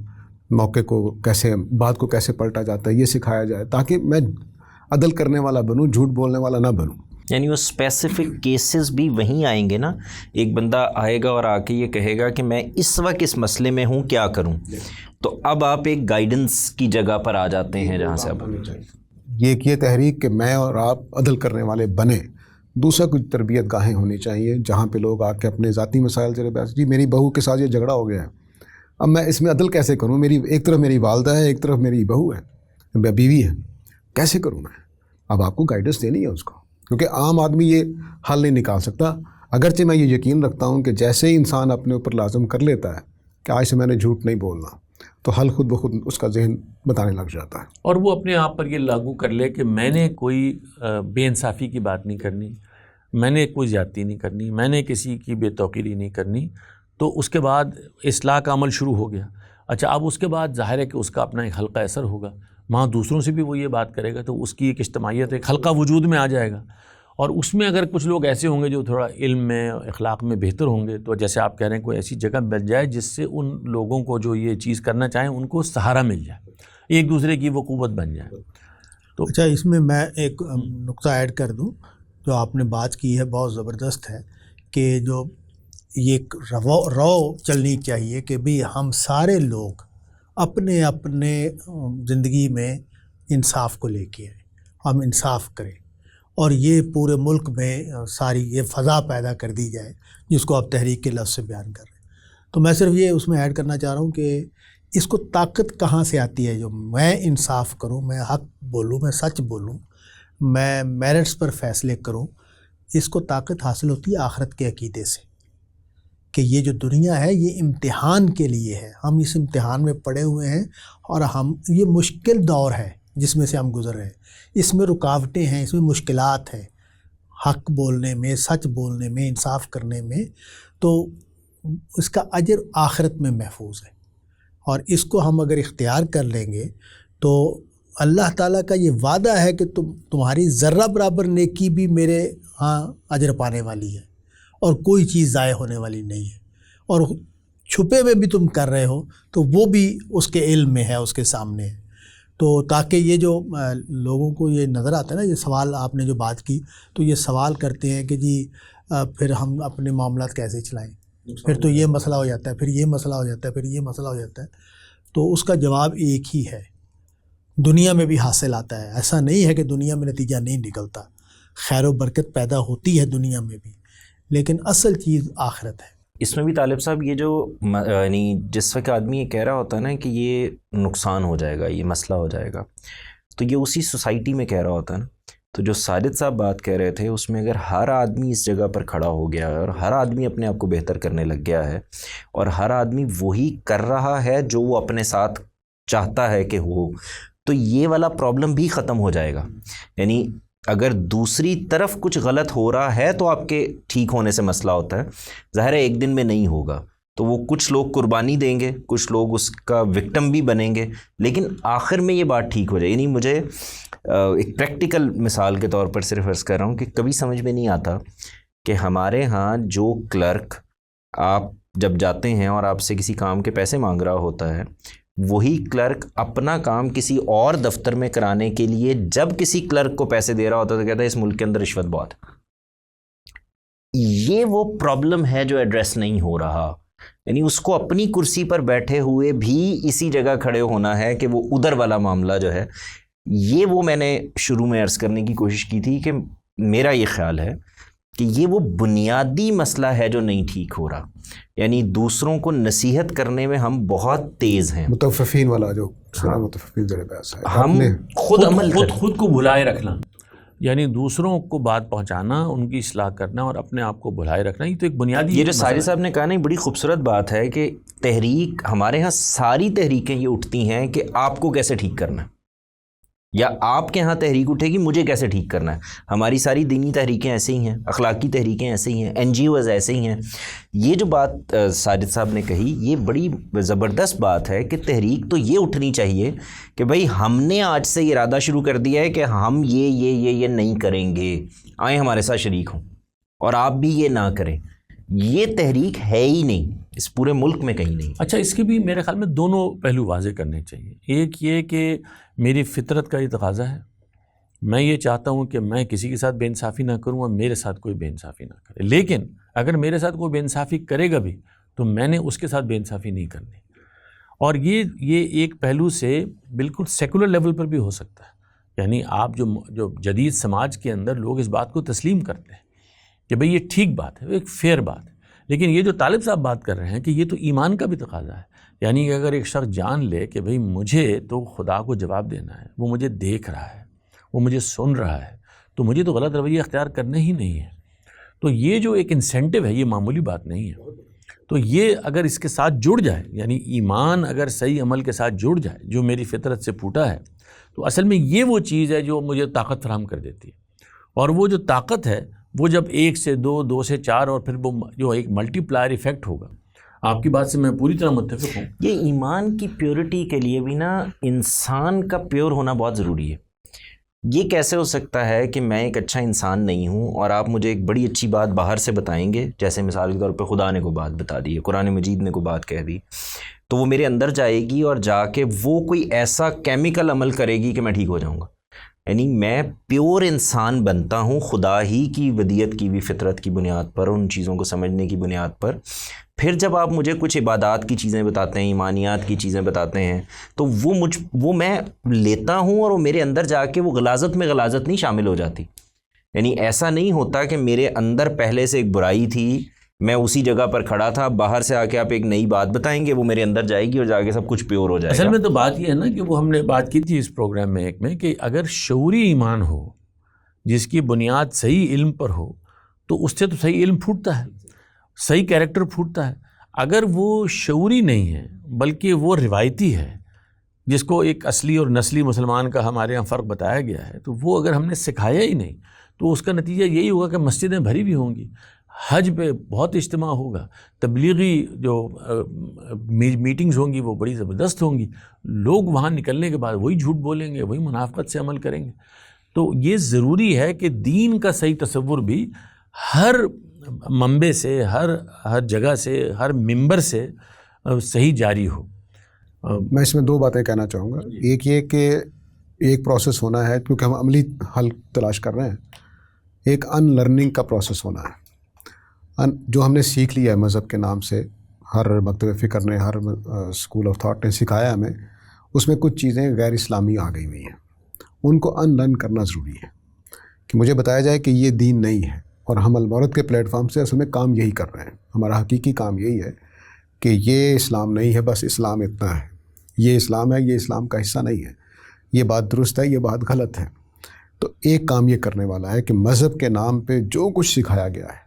S3: موقع کو کیسے, بات کو کیسے پلٹا جاتا ہے یہ سکھایا جائے تاکہ میں عدل کرنے والا بنوں, جھوٹ بولنے والا نہ بنوں.
S1: یعنی وہ اسپیسیفک کیسز بھی وہیں آئیں گے نا. ایک بندہ آئے گا اور آ کے یہ کہے گا کہ میں اس وقت اس مسئلے میں ہوں, کیا کروں؟ تو اب آپ ایک گائیڈنس کی جگہ پر آ جاتے ہیں جہاں سے اب
S3: یہ تحریک کہ میں اور آپ عدل کرنے والے بنیں. دوسرا کچھ تربیت گاہیں ہونی چاہیے جہاں پہ لوگ آ کے اپنے ذاتی مسائل سے بحث, جی میری بہو کے ساتھ یہ جھگڑا ہو گیا ہے, اب میں اس میں عدل کیسے کروں؟ میری ایک طرف میری والدہ ہے, ایک طرف میری بہو ہے, بیوی ہے, کیسے کروں میں؟ اب آپ کو گائیڈنس دینی ہے اس کو, کیونکہ عام آدمی یہ حل نہیں نکال سکتا. اگرچہ میں یہ یقین رکھتا ہوں کہ جیسے ہی انسان اپنے اوپر لازم کر لیتا ہے کہ آج سے میں نے جھوٹ نہیں بولنا, تو حل خود بخود اس کا ذہن بتانے لگ جاتا ہے.
S2: اور وہ اپنے آپ پر یہ لاگو کر لے کہ میں نے کوئی بے انصافی کی بات نہیں کرنی, میں نے کوئی زیادتی نہیں کرنی, میں نے کسی کی بے توقیری نہیں کرنی. تو اس کے بعد اصلاح کا عمل شروع ہو گیا. اچھا, اب اس کے بعد ظاہر ہے کہ اس کا اپنا ایک حلقہ اثر ہوگا, وہاں دوسروں سے بھی وہ یہ بات کرے گا, تو اس کی ایک اجتماعیت, ایک حلقہ وجود میں آ جائے گا. اور اس میں اگر کچھ لوگ ایسے ہوں گے جو تھوڑا علم میں اخلاق میں بہتر ہوں گے, تو جیسے آپ کہہ رہے ہیں کوئی ایسی جگہ بن جائے جس سے ان لوگوں کو جو یہ چیز کرنا چاہیں ان کو سہارا مل جائے, ایک دوسرے کی وہ قوت بن جائے.
S4: تو اچھا, اس میں میں ایک نقطہ ایڈ کر دوں. جو آپ نے بات کی ہے بہت زبردست ہے کہ جو یہ رو چلنی چاہیے کہ بھی ہم سارے لوگ اپنے اپنے زندگی میں انصاف کو لے کے آئیں, ہم انصاف کریں, اور یہ پورے ملک میں ساری یہ فضا پیدا کر دی جائے جس کو آپ تحریک کے لفظ سے بیان کر رہے ہیں. تو میں صرف یہ اس میں ایڈ کرنا چاہ رہا ہوں کہ اس کو طاقت کہاں سے آتی ہے جو میں انصاف کروں, میں حق بولوں, میں سچ بولوں, میں میرٹس پر فیصلے کروں. اس کو طاقت حاصل ہوتی ہے آخرت کے عقیدے سے کہ یہ جو دنیا ہے یہ امتحان کے لیے ہے, ہم اس امتحان میں پڑے ہوئے ہیں اور ہم یہ مشکل دور ہے جس میں سے ہم گزر رہے ہیں, اس میں رکاوٹیں ہیں, اس میں مشکلات ہیں حق بولنے میں, سچ بولنے میں, انصاف کرنے میں. تو اس کا اجر آخرت میں محفوظ ہے، اور اس کو ہم اگر اختیار کر لیں گے تو اللہ تعالیٰ کا یہ وعدہ ہے کہ تمہاری ذرہ برابر نیکی بھی میرے ہاں اجر پانے والی ہے، اور کوئی چیز ضائع ہونے والی نہیں ہے، اور چھپے میں بھی تم کر رہے ہو تو وہ بھی اس کے علم میں ہے، اس کے سامنے ہے۔ تو تاکہ یہ جو لوگوں کو یہ نظر آتا ہے نا، یہ سوال آپ نے جو بات کی، تو یہ سوال کرتے ہیں کہ جی پھر ہم اپنے معاملات کیسے چلائیں، پھر تو یہ مسئلہ ہو جاتا ہے، پھر یہ مسئلہ ہو جاتا ہے، پھر یہ مسئلہ ہو جاتا ہے۔ تو اس کا جواب ایک ہی ہے، دنیا میں بھی حاصل آتا ہے، ایسا نہیں ہے کہ دنیا میں نتیجہ نہیں نکلتا، خیر و برکت پیدا ہوتی ہے دنیا میں بھی، لیکن اصل چیز آخرت ہے۔
S1: اس میں بھی طالب صاحب یہ جو یعنی جس وقت آدمی یہ کہہ رہا ہوتا ہے نا کہ یہ نقصان ہو جائے گا، یہ مسئلہ ہو جائے گا، تو یہ اسی سوسائٹی میں کہہ رہا ہوتا ہے نا۔ تو جو ساجد صاحب بات کہہ رہے تھے اس میں اگر ہر آدمی اس جگہ پر کھڑا ہو گیا ہے اور ہر آدمی اپنے آپ کو بہتر کرنے لگ گیا ہے اور ہر آدمی وہی کر رہا ہے جو وہ اپنے ساتھ چاہتا ہے کہ ہو، تو یہ والا پرابلم بھی ختم ہو جائے گا۔ یعنی اگر دوسری طرف کچھ غلط ہو رہا ہے تو آپ کے ٹھیک ہونے سے مسئلہ ہوتا ہے، ظاہر ہے ایک دن میں نہیں ہوگا، تو وہ کچھ لوگ قربانی دیں گے، کچھ لوگ اس کا وکٹم بھی بنیں گے، لیکن آخر میں یہ بات ٹھیک ہو جائے۔ یعنی مجھے ایک پریکٹیکل مثال کے طور پر صرف عرض کر رہا ہوں کہ کبھی سمجھ میں نہیں آتا کہ ہمارے ہاں جو کلرک آپ جب جاتے ہیں اور آپ سے کسی کام کے پیسے مانگ رہا ہوتا ہے، وہی کلرک اپنا کام کسی اور دفتر میں کرانے کے لیے جب کسی کلرک کو پیسے دے رہا ہوتا ہے تو کہتا ہے اس ملک کے اندر رشوت بہت ہے۔ یہ وہ پرابلم ہے جو ایڈریس نہیں ہو رہا، یعنی اس کو اپنی کرسی پر بیٹھے ہوئے بھی اسی جگہ کھڑے ہونا ہے کہ وہ ادھر والا معاملہ جو ہے، یہ وہ میں نے شروع میں عرض کرنے کی کوشش کی تھی کہ میرا یہ خیال ہے کہ یہ وہ بنیادی مسئلہ ہے جو نہیں ٹھیک ہو رہا۔ یعنی دوسروں کو نصیحت کرنے میں ہم بہت تیز ہیں،
S3: متفقین والا جو متفقین ذرا بحث ہے،
S1: ہم خود عمل
S2: خود کو بھلائے رکھنا، یعنی دوسروں کو بات پہنچانا، ان کی اصلاح کرنا اور اپنے آپ کو بھلائے رکھنا، یہ تو ایک بنیادی۔
S1: یہ جو ساجد صاحب نے کہا نا، بڑی خوبصورت بات ہے کہ تحریک، ہمارے ہاں ساری تحریکیں یہ اٹھتی ہیں کہ آپ کو کیسے ٹھیک کرنا ہے، یا آپ کے ہاں تحریک اٹھے گی مجھے کیسے ٹھیک کرنا ہے۔ ہماری ساری دینی تحریکیں ایسے ہی ہیں، اخلاقی تحریکیں ایسے ہی ہیں، این جی اوز ایسے ہی ہیں۔ یہ جو بات ساجد صاحب نے کہی یہ بڑی زبردست بات ہے کہ تحریک تو یہ اٹھنی چاہیے کہ بھئی ہم نے آج سے ارادہ شروع کر دیا ہے کہ ہم یہ نہیں کریں گے، آئیں ہمارے ساتھ شریک ہوں، اور آپ بھی یہ نہ کریں۔ یہ تحریک ہے ہی نہیں اس پورے ملک میں کہیں نہیں۔
S2: اچھا، اس کے بھی میرے خیال میں دونوں پہلو واضح کرنے چاہیے۔ ایک یہ کہ میری فطرت کا یہ تقاضا ہے، میں یہ چاہتا ہوں کہ میں کسی کے ساتھ بے انصافی نہ کروں اور میرے ساتھ کوئی بے انصافی نہ کرے، لیکن اگر میرے ساتھ کوئی بے انصافی کرے گا بھی تو میں نے اس کے ساتھ بے انصافی نہیں کرنی۔ اور یہ ایک پہلو سے بالکل سیکولر لیول پر بھی ہو سکتا ہے، یعنی آپ جو جدید سماج کے اندر لوگ اس بات کو تسلیم کرتے ہیں کہ بھئی یہ ٹھیک بات ہے، ایک فیئر بات ہے، لیکن یہ جو طالب صاحب بات کر رہے ہیں کہ یہ تو ایمان کا بھی تقاضا ہے، یعنی کہ اگر ایک شخص جان لے کہ بھئی مجھے تو خدا کو جواب دینا ہے، وہ مجھے دیکھ رہا ہے، وہ مجھے سن رہا ہے، تو مجھے تو غلط رویہ اختیار کرنا ہی نہیں ہے، تو یہ جو ایک انسینٹیو ہے یہ معمولی بات نہیں ہے۔ تو یہ اگر اس کے ساتھ جڑ جائے، یعنی ایمان اگر صحیح عمل کے ساتھ جڑ جائے جو میری فطرت سے پھوٹا ہے، تو اصل میں یہ وہ چیز ہے جو مجھے طاقت فراہم کر دیتی ہے، اور وہ جو طاقت ہے وہ جب 1 سے 2، 2 سے 4، اور پھر وہ جو ایک ملٹی پلائر ایفیکٹ ہوگا۔ آپ کی بات سے میں پوری طرح متفق ہوں۔
S1: یہ ایمان کی پیورٹی کے لیے بھی نا انسان کا پیور ہونا بہت ضروری ہے۔ یہ کیسے ہو سکتا ہے کہ میں ایک اچھا انسان نہیں ہوں اور آپ مجھے ایک بڑی اچھی بات باہر سے بتائیں گے، جیسے مثال کے طور پہ خدا نے کو بات بتا دی ہے، قرآن مجید نے کو بات کہہ دی، تو وہ میرے اندر جائے گی اور جا کے وہ کوئی ایسا کیمیکل عمل کرے گی کہ میں ٹھیک ہو جاؤں گا۔ یعنی میں پیور انسان بنتا ہوں خدا ہی کی ودیت کی بھی فطرت کی بنیاد پر، ان چیزوں کو سمجھنے کی بنیاد پر۔ پھر جب آپ مجھے کچھ عبادات کی چیزیں بتاتے ہیں، ایمانیات کی چیزیں بتاتے ہیں، تو وہ میں لیتا ہوں اور وہ میرے اندر جا کے وہ غلاظت میں غلاظت نہیں شامل ہو جاتی۔ یعنی ایسا نہیں ہوتا کہ میرے اندر پہلے سے ایک برائی تھی، میں اسی جگہ پر کھڑا تھا، باہر سے آ کے آپ ایک نئی بات بتائیں گے، وہ میرے اندر جائے گی اور جا کے سب کچھ پیور ہو جائے گا۔
S2: اصل میں تو بات یہ ہے نا کہ وہ ہم نے بات کی تھی اس پروگرام میں ایک میں کہ اگر شعوری ایمان ہو جس کی بنیاد صحیح علم پر ہو تو اس سے تو صحیح علم پھوٹتا ہے، صحیح کیریکٹر پھوٹتا ہے۔ اگر وہ شعوری نہیں ہے بلکہ وہ روایتی ہے، جس کو ایک اصلی اور نسلی مسلمان کا ہمارے یہاں فرق بتایا گیا ہے، تو وہ اگر ہم نے سکھایا ہی نہیں تو اس کا نتیجہ یہی ہوگا کہ مسجدیں بھری بھی ہوں گی، حج پہ بہت اجتماع ہوگا، تبلیغی جو میٹنگز ہوں گی وہ بڑی زبردست ہوں گی، لوگ وہاں نکلنے کے بعد وہی جھوٹ بولیں گے، وہی منافقت سے عمل کریں گے. تو یہ ضروری ہے کہ دین کا صحیح تصور بھی ہر منبع سے، ہر جگہ سے، ہر ممبر سے صحیح جاری ہو.
S3: میں اس میں دو باتیں کہنا چاہوں گا. ایک یہ کہ ایک پروسیس ہونا ہے کیونکہ ہم عملی حل تلاش کر رہے ہیں. ایک ان لرننگ کا پروسیس ہونا ہے. جو ہم نے سیکھ لیا ہے مذہب کے نام سے، ہر مکتب فکر نے، ہر اسکول آف تھاٹ نے سکھایا ہمیں، اس میں کچھ چیزیں غیر اسلامی آ گئی ہوئی ہیں. ان کو ان لرن کرنا ضروری ہے کہ مجھے بتایا جائے کہ یہ دین نہیں ہے، اور ہم المورد کے پلیٹ فارم سے اصل میں کام یہی کر رہے ہیں. ہمارا حقیقی کام یہی ہے کہ یہ اسلام نہیں ہے، بس اسلام اتنا ہے، یہ اسلام ہے، یہ اسلام کا حصہ نہیں ہے، یہ بات درست ہے، یہ بات غلط ہے. تو ایک کام یہ کرنے والا ہے کہ مذہب کے نام پہ جو کچھ سکھایا گیا ہے،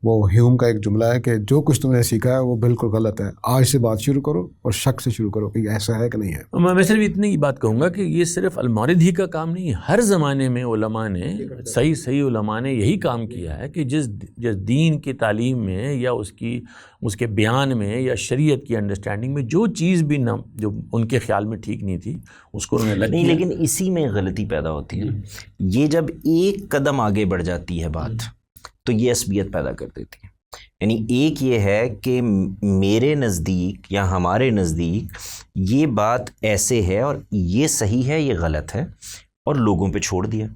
S3: وہ ہیوم کا ایک جملہ ہے کہ جو کچھ تم نے سیکھا ہے وہ بالکل غلط ہے، آج سے بات شروع کرو اور شک سے شروع کرو کہ یہ ایسا ہے کہ نہیں ہے.
S2: میں صرف اتنی بات کہوں گا کہ یہ صرف المورد ہی کا کام نہیں ہے. ہر زمانے میں علماء نے، صحیح علماء نے یہی کام کیا ہے کہ جس دین کی تعلیم میں یا اس کے بیان میں یا شریعت کی انڈرسٹینڈنگ میں جو چیز بھی نہ جو ان کے خیال میں ٹھیک نہیں تھی اس کو انہوں نے
S1: نہیں. لیکن اسی میں غلطی پیدا ہوتی ہے. یہ جب ایک قدم آگے بڑھ جاتی ہے بات تو یہ عصبیت پیدا کر دیتی ہے. یعنی ایک یہ ہے کہ میرے نزدیک یا ہمارے نزدیک یہ بات ایسے ہے اور یہ صحیح ہے، یہ غلط ہے، اور لوگوں پہ چھوڑ دیا.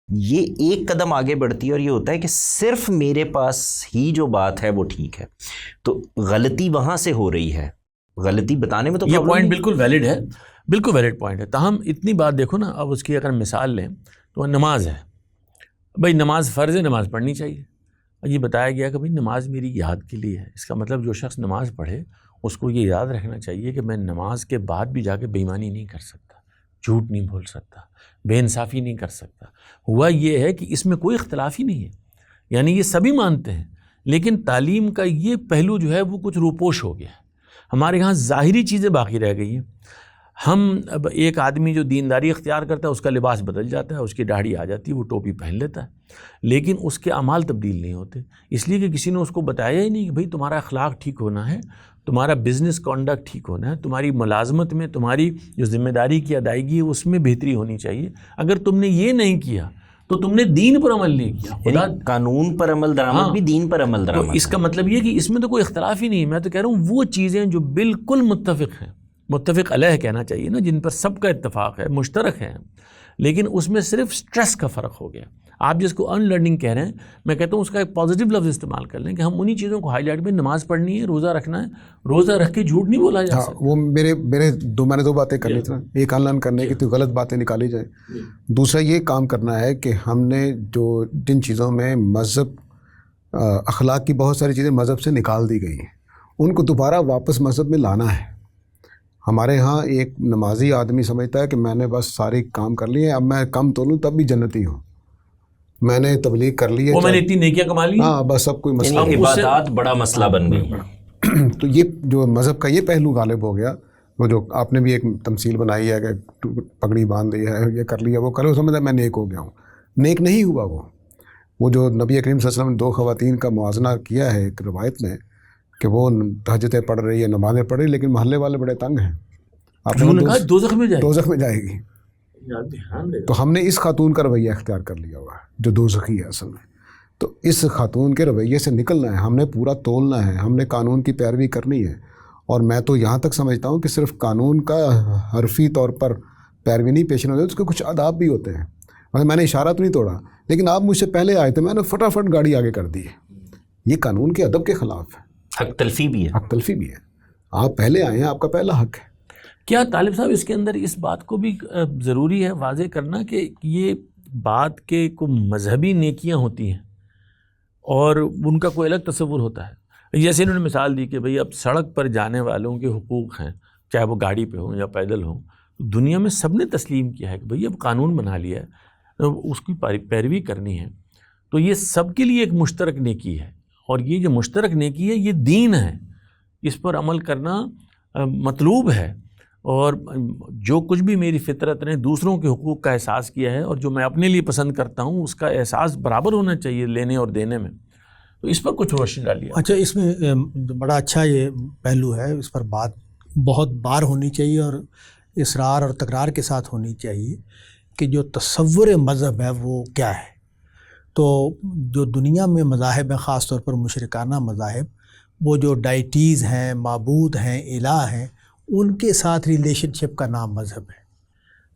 S1: یہ ایک قدم آگے بڑھتی ہے اور یہ ہوتا ہے کہ صرف میرے پاس ہی جو بات ہے وہ ٹھیک ہے. تو غلطی وہاں سے ہو رہی ہے. غلطی بتانے میں تو
S2: یہ پوائنٹ بالکل ویلڈ ہے، بالکل ویلڈ پوائنٹ ہے. تاہم اتنی بات دیکھو نا، اب اس کی اگر مثال لیں تو نماز ہے. بھائی نماز فرض ہے، نماز پڑھنی چاہیے. یہ بتایا گیا کہ بھئی نماز میری یاد کے لیے ہے. اس کا مطلب جو شخص نماز پڑھے اس کو یہ یاد رکھنا چاہیے کہ میں نماز کے بعد بھی جا کے بے ایمانی نہیں کر سکتا، جھوٹ نہیں بول سکتا، بے انصافی نہیں کر سکتا. ہوا یہ ہے کہ اس میں کوئی اختلاف ہی نہیں ہے، یعنی یہ سبھی مانتے ہیں. لیکن تعلیم کا یہ پہلو جو ہے وہ کچھ روپوش ہو گیا ہے. ہمارے یہاں ظاہری چیزیں باقی رہ گئی ہیں. ہم اب ایک آدمی جو دینداری اختیار کرتا ہے اس کا لباس بدل جاتا ہے، اس کی داڑھی آ جاتی ہے، وہ ٹوپی پہن لیتا ہے، لیکن اس کے اعمال تبدیل نہیں ہوتے، اس لیے کہ کسی نے اس کو بتایا ہی نہیں کہ بھئی تمہارا اخلاق ٹھیک ہونا ہے، تمہارا بزنس کانڈکٹ ٹھیک ہونا ہے، تمہاری ملازمت میں تمہاری جو ذمہ داری کی ادائیگی ہے اس میں بہتری ہونی چاہیے. اگر تم نے یہ نہیں کیا تو تم نے دین پر عمل نہیں کیا. خدا
S1: قانون پر عمل درآمد بھی دین پر عمل درآمد.
S2: تو اس کا مطلب یہ کہ اس میں تو کوئی اختلاف ہی نہیں ہے. میں تو کہہ رہا ہوں وہ چیزیں جو بالکل متفق ہیں، متفق علیہ کہنا چاہیے نا، جن پر سب کا اتفاق ہے، مشترک ہے، لیکن اس میں صرف سٹریس کا فرق ہو گیا. آپ جس کو ان لرننگ کہہ رہے ہیں، میں کہتا ہوں اس کا ایک پازیٹیو لفظ استعمال کر لیں کہ ہم انہی چیزوں کو ہائی لائٹ میں، نماز پڑھنی ہے، روزہ رکھنا ہے، روزہ رکھ کے جھوٹ نہیں بولا جا سکتا.
S3: وہ میں نے دو باتیں کرنی تھیں. ایک ان لرن کرنے کی تو غلط باتیں نکالی جائیں. دوسرا یہ کام کرنا ہے کہ ہم نے جن چیزوں میں مذہب، اخلاق کی بہت ساری چیزیں مذہب سے نکال دی گئی ہیں، ان کو دوبارہ واپس مذہب میں لانا ہے. ہمارے ہاں ایک نمازی آدمی سمجھتا ہے کہ میں نے بس سارے کام کر لیے، اب میں کم تو لوں تب بھی جنتی ہوں، میں نے تبلیغ کر لی ہے،
S2: میں نے اتنی نیکیاں کما لی،
S3: ہاں بس اب کوئی مسئلہ،
S1: عبادات بڑا مسئلہ بن گئی.
S3: تو یہ جو مذہب کا یہ پہلو غالب ہو گیا. وہ جو آپ نے بھی ایک تمثیل بنائی ہے کہ پگڑی باندھ دی ہے، یہ کر لیا، وہ کرو، سمجھتا ہے میں نیک ہو گیا ہوں. نیک نہیں ہوا. وہ جو نبی کریم صلی اللہ علیہ وسلم نے دو خواتین کا موازنہ کیا ہے ایک روایت میں کہ وہ تہجدیں پڑھ رہی ہے، نمازیں پڑھ رہی، لیکن محلے والے بڑے تنگ ہیں، آپ نے کہا
S2: دوزخ میں
S3: جائے گی. تو ہم نے اس خاتون کا رویہ اختیار کر لیا ہوا ہے جو دوزخی ہے اصل میں. تو اس خاتون کے رویے سے نکلنا ہے، ہم نے پورا تولنا ہے، ہم نے قانون کی پیروی کرنی ہے. اور میں تو یہاں تک سمجھتا ہوں کہ صرف قانون کا حرفی طور پر پیروی نہیں پیش نظر، اس کے کچھ آداب بھی ہوتے ہیں. میں نے اشارہ تو نہیں توڑا، لیکن آپ مجھ سے پہلے آئے تھے، میں نے فٹافٹ گاڑی آگے کر دی ہے. یہ قانون کے ادب کے خلاف ہے،
S1: حق تلفی بھی ہے.
S3: حق تلفی بھی ہے. آپ پہلے آئے ہیں، آپ کا پہلا حق ہے.
S2: کیا طالب صاحب اس کے اندر اس بات کو بھی ضروری ہے واضح کرنا کہ یہ بات کے کو مذہبی نیکیاں ہوتی ہیں اور ان کا کوئی الگ تصور ہوتا ہے. جیسے انہوں نے مثال دی کہ بھئی اب سڑک پر جانے والوں کے حقوق ہیں، چاہے وہ گاڑی پہ ہوں یا پیدل ہوں. دنیا میں سب نے تسلیم کیا ہے کہ بھئی اب قانون بنا لیا ہے، اس کی پیروی کرنی ہے. تو یہ سب کے لیے ایک مشترک نیکی ہے، اور یہ جو مشترک نیکی ہے یہ دین ہے، اس پر عمل کرنا مطلوب ہے. اور جو کچھ بھی میری فطرت نے دوسروں کے حقوق کا احساس کیا ہے اور جو میں اپنے لیے پسند کرتا ہوں، اس کا احساس برابر ہونا چاہیے لینے اور دینے میں. تو اس پر کچھ روشنی ڈالیے.
S4: اچھا، اس میں بڑا اچھا یہ پہلو ہے، اس پر بات بہت بار ہونی چاہیے اور اصرار اور تکرار کے ساتھ ہونی چاہیے کہ جو تصور مذہب ہے وہ کیا ہے. تو جو دنیا میں مذاہب ہیں، خاص طور پر مشرکانہ مذاہب، وہ جو ڈائٹیز ہیں، معبود ہیں، الہ ہیں، ان کے ساتھ ریلیشن شپ کا نام مذہب ہے.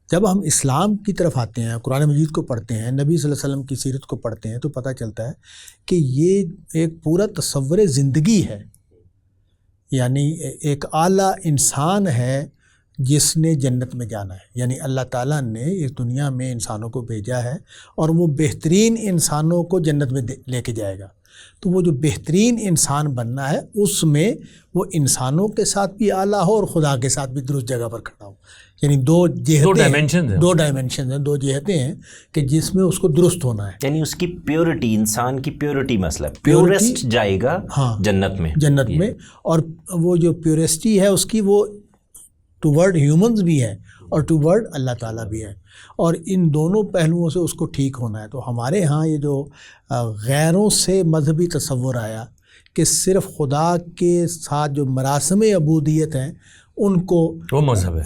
S4: جب ہم اسلام کی طرف آتے ہیں، قرآن مجید کو پڑھتے ہیں، نبی صلی اللہ علیہ وسلم کی سیرت کو پڑھتے ہیں، تو پتہ چلتا ہے کہ یہ ایک پورا تصور زندگی ہے. یعنی ایک اعلیٰ انسان ہے جس نے جنت میں جانا ہے. یعنی اللہ تعالیٰ نے اس دنیا میں انسانوں کو بھیجا ہے اور وہ بہترین انسانوں کو جنت میں لے کے جائے گا. تو وہ جو بہترین انسان بننا ہے، اس میں وہ انسانوں کے ساتھ بھی اعلیٰ ہو اور خدا کے ساتھ بھی درست جگہ پر کھڑا ہو. یعنی دو ڈائمینشنز ہیں، دو جہتیں ہیں کہ جس میں اس کو درست ہونا ہے.
S1: یعنی اس کی پیورٹی، انسان کی پیورٹی مسئلہ، پیورسٹ جائے گا جنت میں. اور وہ جو پیورسٹی ہے اس کی، وہ ٹو ورڈ ہیومنز بھی ہے اور ٹو ورڈ اللہ تعالیٰ بھی ہے، اور ان دونوں پہلوؤں سے اس کو ٹھیک ہونا ہے. تو ہمارے ہاں یہ جو غیروں سے مذہبی تصور آیا کہ صرف خدا کے ساتھ جو مراسم عبودیت ہیں ان کو وہ مذہب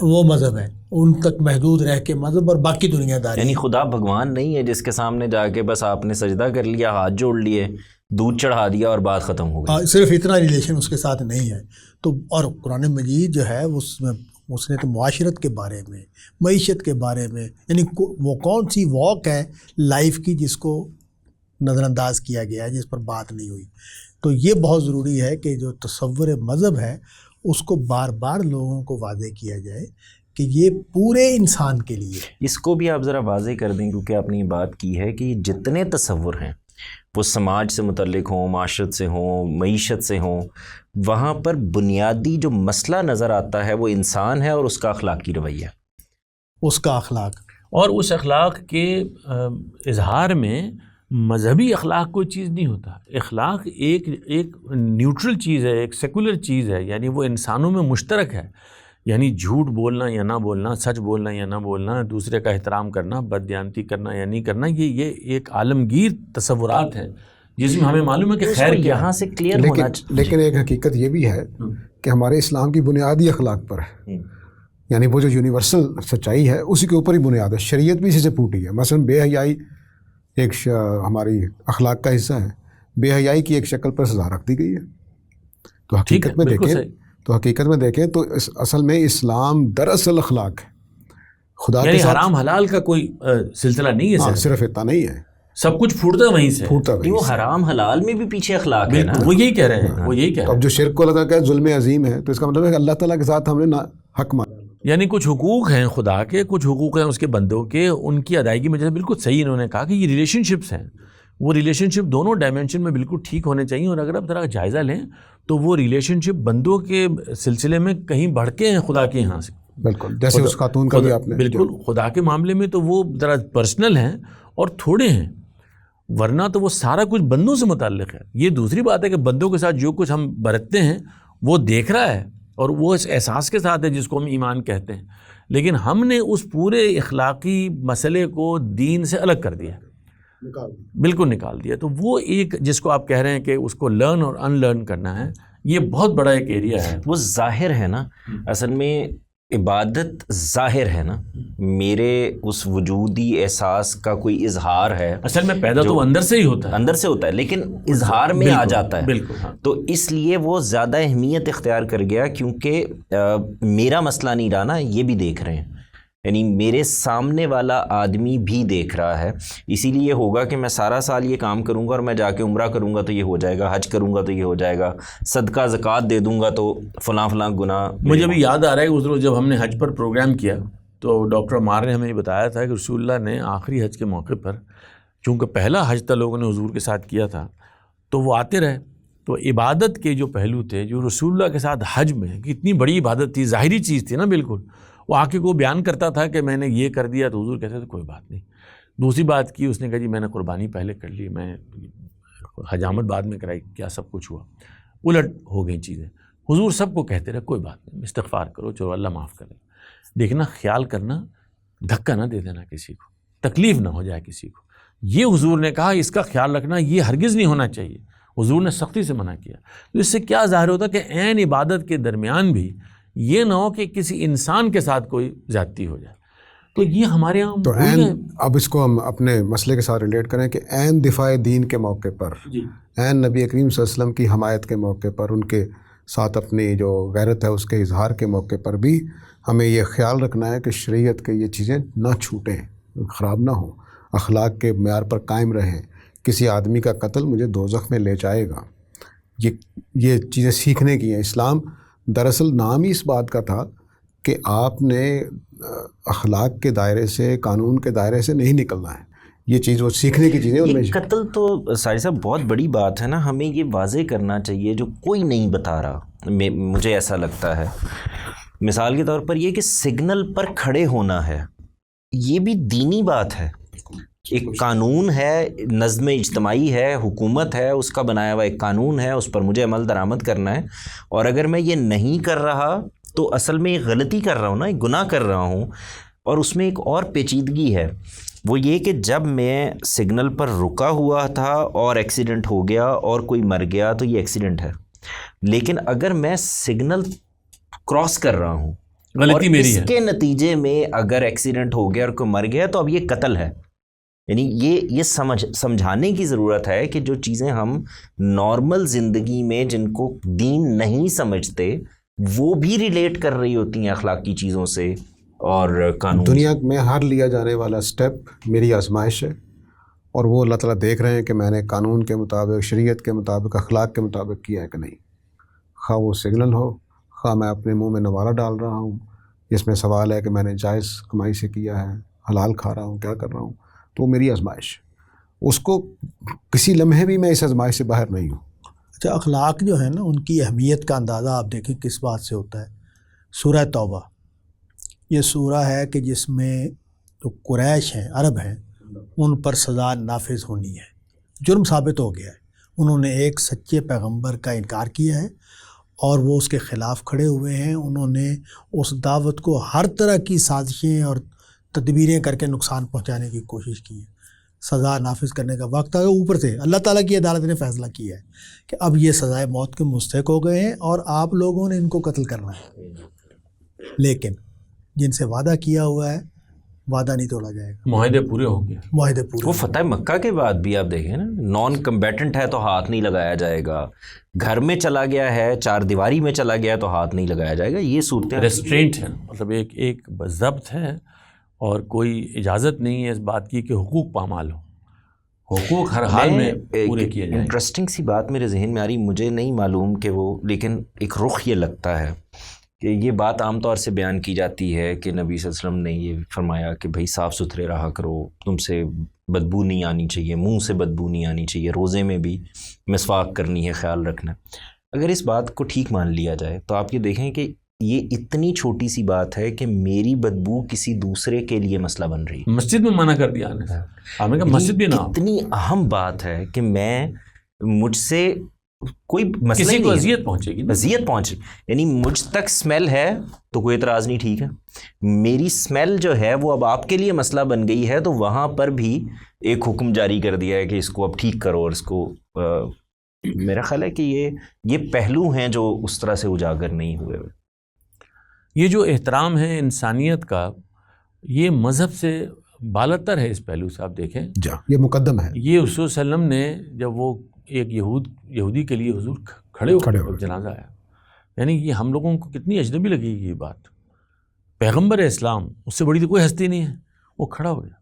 S1: ہے، ان تک محدود رہ کے مذہب، اور باقی دنیا داری. یعنی خدا بھگوان نہیں ہے جس کے سامنے جا کے بس آپ نے سجدہ کر لیا، ہاتھ جوڑ لیے، دودھ چڑھا دیا اور بات ختم ہو گئی.
S4: صرف اتنا ریلیشن اس کے ساتھ نہیں ہے. تو اور قرآن مجید جو ہے اس نے تو معاشرت کے بارے میں، معیشت کے بارے میں، یعنی وہ کون سی واک ہے لائف کی جس کو نظر انداز کیا گیا ہے، جس پر بات نہیں ہوئی. تو یہ بہت ضروری ہے کہ جو تصور مذہب ہے اس کو بار بار لوگوں کو واضح کیا جائے کہ یہ پورے انسان کے لیے.
S1: اس کو بھی آپ ذرا واضح کر دیں، کیونکہ آپ نے یہ بات کی ہے کہ جتنے تصور ہیں وہ سماج سے متعلق ہوں، معاشرت سے ہوں، معیشت سے ہوں، وہاں پر بنیادی جو مسئلہ نظر آتا ہے وہ انسان ہے اور اس کا اخلاقی رویہ،
S4: اس کا اخلاق.
S2: اور اس اخلاق کے اظہار میں مذہبی اخلاق کوئی چیز نہیں ہوتا. اخلاق ایک نیوٹرل چیز ہے، ایک سیکولر چیز ہے، یعنی وہ انسانوں میں مشترک ہے. یعنی جھوٹ بولنا یا نہ بولنا، سچ بولنا یا نہ بولنا، دوسرے کا احترام کرنا، بددیانتی کرنا یا نہیں کرنا، یہ ایک عالمگیر تصورات ہیں جس میں ہمیں معلوم ہے کہ خیر
S1: یہاں سے کلیئر ہونا.
S3: لیکن ایک حقیقت یہ بھی ہے کہ ہمارے اسلام کی بنیادی اخلاق پر ہے. یعنی وہ جو یونیورسل سچائی ہے اسی کے اوپر ہی بنیاد ہے. شریعت بھی اسی سے پھوٹی ہے. مثلا بے حیائی ایک ہماری اخلاق کا حصہ ہے. بے حیائی کی ایک شکل پر سزا رکھ دی گئی ہے. تو حقیقت میں دیکھیں تو اصل میں اسلام دراصل اخلاق ہے. خدا کے ساتھ
S2: حرام حلال کا کوئی سلسلہ نہیں ہے.
S3: صرف اتنا نہیں ہے،
S2: سب کچھ پھوٹتا وہیں سے.
S1: وہ حرام حلال میں بھی پیچھے اخلاق ہے نا.
S2: وہ یہی کہہ رہے ہیں، وہ یہی کہہ رہے ہیں.
S3: اب جو شرک کو لگا کہ ظلم عظیم ہے، تو اس کا مطلب ہے کہ اللہ تعالیٰ کے ساتھ ہم نے حق مانا.
S2: یعنی کچھ حقوق ہیں خدا کے، کچھ حقوق ہیں اس کے بندوں کے، ان کی ادائیگی میں جیسے بالکل صحیح انہوں نے کہا کہ یہ ریلیشن شپس ہیں، وہ ریلیشن شپ دونوں ڈائمینشن میں بالکل ٹھیک ہونے چاہیے. اور اگر آپ ذرا جائزہ لیں تو وہ ریلیشن شپ بندوں کے سلسلے میں کہیں بڑھ کے ہیں خدا کے یہاں سے.
S3: بالکل جیسے اس خاتون کا بھی آپ نے
S2: بالکل خدا کے معاملے میں تو وہ ذرا پرسنل ہیں اور تھوڑے ہیں، ورنہ تو وہ سارا کچھ بندوں سے متعلق ہے. یہ دوسری بات ہے کہ بندوں کے ساتھ جو کچھ ہم برتتے ہیں وہ دیکھ رہا ہے اور وہ اس احساس کے ساتھ ہے جس کو ہم ایمان کہتے ہیں. لیکن ہم نے اس پورے اخلاقی مسئلے کو دین سے الگ کر دیا، بالکل نکال دیا. تو وہ ایک جس کو آپ کہہ رہے ہیں کہ اس کو لرن اور ان لرن کرنا ہے، یہ بہت بڑا ایک ایریا ہے.
S1: وہ ظاہر ہے نا، اصل میں عبادت ظاہر ہے نا، میرے اس وجودی احساس کا کوئی اظہار ہے.
S2: اصل میں پیدا تو اندر سے ہی ہوتا ہے،
S1: اندر سے ہوتا ہے، لیکن اظہار میں آ جاتا ہے.
S2: بالکل.
S1: تو اس لیے وہ زیادہ اہمیت اختیار کر گیا، کیونکہ میرا مسئلہ نہیں رہا نا، یہ بھی دیکھ رہے ہیں. یعنی میرے سامنے والا آدمی بھی دیکھ رہا ہے. اسی لیے ہوگا کہ میں سارا سال یہ کام کروں گا اور میں جا کے عمرہ کروں گا تو یہ ہو جائے گا، حج کروں گا تو یہ ہو جائے گا، صدقہ زکوٰۃ دے دوں گا تو فلاں فلاں گناہ.
S2: مجھے ابھی یاد آ رہا ہے کہ اس روز جب ہم نے حج پر پروگرام کیا تو ڈاکٹر عمار نے ہمیں یہ بتایا تھا کہ رسول اللہ نے آخری حج کے موقع پر، چونکہ پہلا حج تھا لوگوں نے حضور کے ساتھ کیا تھا، تو وہ آتے رہے. تو عبادت کے جو پہلو تھے جو رسول اللہ کے ساتھ حج میں کتنی بڑی عبادت تھی، ظاہری چیز تھی نا بالکل، وہ آ کے کو بیان کرتا تھا کہ میں نے یہ کر دیا تو حضور کہتے تھے کوئی بات نہیں. دوسری بات کی اس نے کہا جی میں نے قربانی پہلے کر لی، میں حجامت بعد میں کرائی، کیا سب کچھ ہوا، الٹ ہو گئی چیزیں. حضور سب کو کہتے رہے کوئی بات نہیں، استغفار کرو، چلو اللہ معاف کرے. دیکھنا، خیال کرنا، دھکا نہ دے دینا کسی کو، تکلیف نہ ہو جائے کسی کو. یہ حضور نے کہا اس کا خیال رکھنا، یہ ہرگز نہیں ہونا چاہیے. حضور نے سختی سے منع کیا. تو اس سے کیا ظاہر ہوتا کہ عین عبادت کے درمیان بھی یہ نہ ہو کہ کسی انسان کے ساتھ کوئی زیادتی ہو جائے. تو یہ ہمارے یہاں
S3: تو اب اس کو ہم اپنے مسئلے کے ساتھ ریلیٹ کریں کہ عین دفاع دین کے موقع پر، عین نبی کریم صلی اللہ علیہ وسلم کی حمایت کے موقع پر، ان کے ساتھ اپنی جو غیرت ہے اس کے اظہار کے موقع پر بھی ہمیں یہ خیال رکھنا ہے کہ شریعت کے یہ چیزیں نہ چھوٹیں، خراب نہ ہوں، اخلاق کے معیار پر قائم رہیں. کسی آدمی کا قتل مجھے دوزخ میں لے جائے گا. یہ چیزیں سیکھنے کی ہیں. اسلام دراصل نام ہی اس بات کا تھا کہ آپ نے اخلاق کے دائرے سے، قانون کے دائرے سے نہیں نکلنا ہے. یہ چیز وہ سیکھنے کی چیزیں.
S1: یہ قتل تو ساری صاحب بہت بڑی بات ہے نا، ہمیں یہ واضح کرنا چاہیے جو کوئی نہیں بتا رہا. مجھے ایسا لگتا ہے مثال کے طور پر یہ کہ سگنل پر کھڑے ہونا ہے، یہ بھی دینی بات ہے. ایک قانون ہے، نظم اجتماعی ہے، حکومت ہے، اس کا بنایا ہوا ایک قانون ہے، اس پر مجھے عمل درآمد کرنا ہے. اور اگر میں یہ نہیں کر رہا تو اصل میں ایک غلطی کر رہا ہوں نا، ایک گناہ کر رہا ہوں. اور اس میں ایک اور پیچیدگی ہے، وہ یہ کہ جب میں سگنل پر رکا ہوا تھا اور ایکسیڈنٹ ہو گیا اور کوئی مر گیا تو یہ ایکسیڈنٹ ہے. لیکن اگر میں سگنل کراس کر رہا ہوں،
S2: غلطی میری ہے،
S1: اس کے نتیجے میں اگر ایکسیڈنٹ ہو گیا اور کوئی مر گیا تو اب یہ قتل ہے. یعنی یہ سمجھانے کی ضرورت ہے کہ جو چیزیں ہم نارمل زندگی میں جن کو دین نہیں سمجھتے وہ بھی ریلیٹ کر رہی ہوتی ہیں اخلاقی چیزوں سے اور قانون.
S3: دنیا میں ہر لیا جانے والا سٹیپ میری آزمائش ہے، اور وہ اللہ تعالیٰ دیکھ رہے ہیں کہ میں نے قانون کے مطابق، شریعت کے مطابق، اخلاق کے مطابق کیا ہے کہ نہیں. خواہ وہ سگنل ہو، خواہ میں اپنے منہ میں نوارہ ڈال رہا ہوں جس میں سوال ہے کہ میں نے جائز کمائی سے کیا ہے، حلال کھا رہا ہوں، کیا کر رہا ہوں. تو وہ میری آزمائش، اس کو کسی لمحے بھی میں اس آزمائش سے باہر نہیں ہوں.
S4: اچھا، اخلاق جو ہے نا ان کی اہمیت کا اندازہ آپ دیکھیں کس بات سے ہوتا ہے. سورہ توبہ یہ سورہ ہے کہ جس میں جو قریش ہیں، عرب ہیں، ان پر سزا نافذ ہونی ہے. جرم ثابت ہو گیا ہے، انہوں نے ایک سچے پیغمبر کا انکار کیا ہے اور وہ اس کے خلاف کھڑے ہوئے ہیں. انہوں نے اس دعوت کو ہر طرح کی سازشیں اور تدبیریں کر کے نقصان پہنچانے کی کوشش کی ہے. سزا نافذ کرنے کا وقت آیا، اوپر سے اللہ تعالیٰ کی عدالت نے فیصلہ کیا ہے کہ اب یہ سزائے موت کے مستحق ہو گئے ہیں اور آپ لوگوں نے ان کو قتل کرنا ہے. لیکن جن سے وعدہ کیا ہوا ہے وعدہ نہیں توڑا جائے گا،
S2: معاہدے پورے ہو گئے،
S4: معاہدے پورے.
S1: وہ فتح مکہ کے بعد بھی آپ دیکھیں نا، نان کمبیٹنٹ ہے تو ہاتھ نہیں لگایا جائے گا، گھر میں چلا گیا ہے، چار دیواری میں چلا گیا تو ہاتھ نہیں لگایا جائے گا. یہ صورتیں
S2: ریسٹرینٹ ہے، مطلب ایک ضبط ہے اور کوئی اجازت نہیں ہے اس بات کی کہ حقوق پامال ہو. حقوق ہر حال میں پورے کیے جائیں.
S1: انٹرسٹنگ سی بات میرے ذہن میں آ رہی، مجھے نہیں معلوم کہ وہ، لیکن ایک رخ یہ لگتا ہے کہ یہ بات عام طور سے بیان کی جاتی ہے کہ نبی صلی اللہ علیہ وسلم نے یہ فرمایا کہ بھائی صاف ستھرے رہا کرو، تم سے بدبو نہیں آنی چاہیے، منہ سے بدبو نہیں آنی چاہیے، روزے میں بھی مسواک کرنی ہے، خیال رکھنا. اگر اس بات کو ٹھیک مان لیا جائے تو آپ یہ دیکھیں کہ یہ اتنی چھوٹی سی بات ہے کہ میری بدبو کسی دوسرے کے لیے مسئلہ بن رہی ہے.
S2: مسجد میں منع کر دیا آنے سے، آپ نے کہا مسجد بھی نہ آؤ.
S1: اتنی اہم بات ہے کہ مجھ سے کوئی مسئلہ
S2: کسی کو
S1: نہیں،
S2: اذیت پہنچے گی،
S1: اذیت پہنچے، یعنی مجھ تک سمیل ہے تو کوئی اعتراض نہیں، ٹھیک ہے. میری سمیل جو ہے وہ اب آپ کے لیے مسئلہ بن گئی ہے تو وہاں پر بھی ایک حکم جاری کر دیا ہے کہ اس کو اب ٹھیک کرو. اور اس کو میرا خیال ہے کہ یہ پہلو ہیں جو اس طرح سے اجاگر نہیں ہوئے.
S2: یہ جو احترام ہے انسانیت کا، یہ مذہب سے بالاتر ہے. اس پہلو سے آپ دیکھیں
S3: یہ مقدم ہے.
S2: یہ حضور صلی اللہ علیہ وسلم نے جب وہ ایک یہودی کے لیے حضور کھڑے ہو جنازہ آیا، یعنی یہ ہم لوگوں کو کتنی اجنبی لگے گی یہ بات. پیغمبر اسلام، اس سے بڑی تو کوئی ہستی نہیں ہے، وہ کھڑا ہو گیا.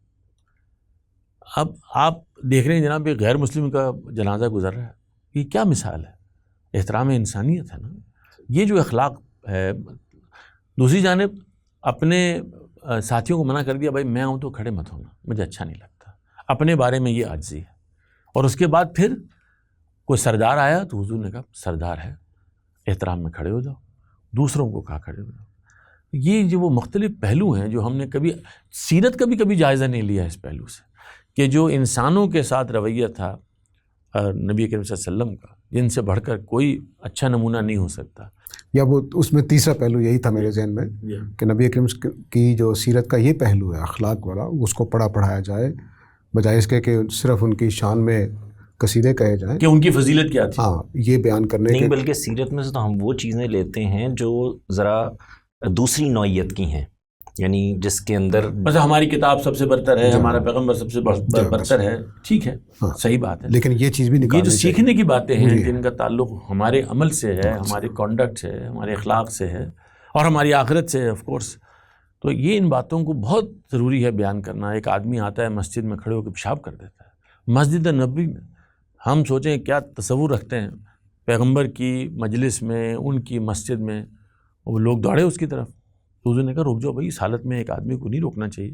S2: اب آپ دیکھ رہے ہیں جناب ایک غیر مسلم کا جنازہ گزر رہا ہے، یہ کیا مثال ہے؟ احترام انسانیت ہے نا یہ جو اخلاق ہے. دوسری جانب اپنے ساتھیوں کو منع کر دیا، بھائی میں آؤں تو کھڑے مت ہونا، مجھے اچھا نہیں لگتا. اپنے بارے میں یہ عاجزی ہے. اور اس کے بعد پھر کوئی سردار آیا تو حضور نے کہا سردار ہے، احترام میں کھڑے ہو جاؤ، دوسروں کو کہا کھڑے ہو جاؤ. یہ جو وہ مختلف پہلو ہیں جو ہم نے کبھی سیرت کا بھی کبھی جائزہ نہیں لیا اس پہلو سے، کہ جو انسانوں کے ساتھ رویہ تھا نبی کریم صلی اللہ علیہ وسلم کا، جن سے بڑھ کر کوئی اچھا نمونہ نہیں ہو سکتا.
S3: یا وہ اس میں تیسرا پہلو یہی تھا میرے ذہن میں کہ نبی کریم کی جو سیرت کا یہ پہلو ہے اخلاق والا، اس کو پڑھایا جائے، بجائے اس کے کہ صرف ان کی شان میں قصیدے کہے جائیں
S2: کہ ان کی فضیلت کیا تھی.
S3: ہاں یہ بیان کرنے
S1: نہیں،
S3: کے
S1: بلکہ سیرت میں سے تو ہم وہ چیزیں لیتے ہیں جو ذرا دوسری نوعیت کی ہیں، یعنی جس کے اندر
S2: بس ہماری کتاب سب سے برتر ہے، ہمارا پیغمبر سب سے برتر ہے، ٹھیک ہے، صحیح بات ہے،
S3: لیکن یہ چیز بھی
S2: یہ
S3: نکالنی
S2: جو
S3: چاہیے.
S2: سیکھنے کی باتیں ہیں جن کا تعلق ہمارے عمل سے ہے، ہمارے کانڈکٹ سے ہے، ہمارے اخلاق سے ہے اور ہماری آخرت سے ہے آف کورس. تو یہ ان باتوں کو بہت ضروری ہے بیان کرنا. ایک آدمی آتا ہے مسجد میں کھڑے ہو کے پیشاب کر دیتا ہے مسجد نبوی میں. ہم سوچیں کیا تصور رکھتے ہیں پیغمبر کی مجلس میں، ان کی مسجد میں، وہ لوگ دوڑے اس کی طرف. تو حضور نے کہا رک جاؤ بھائی، اس حالت میں ایک آدمی کو نہیں روکنا چاہیے.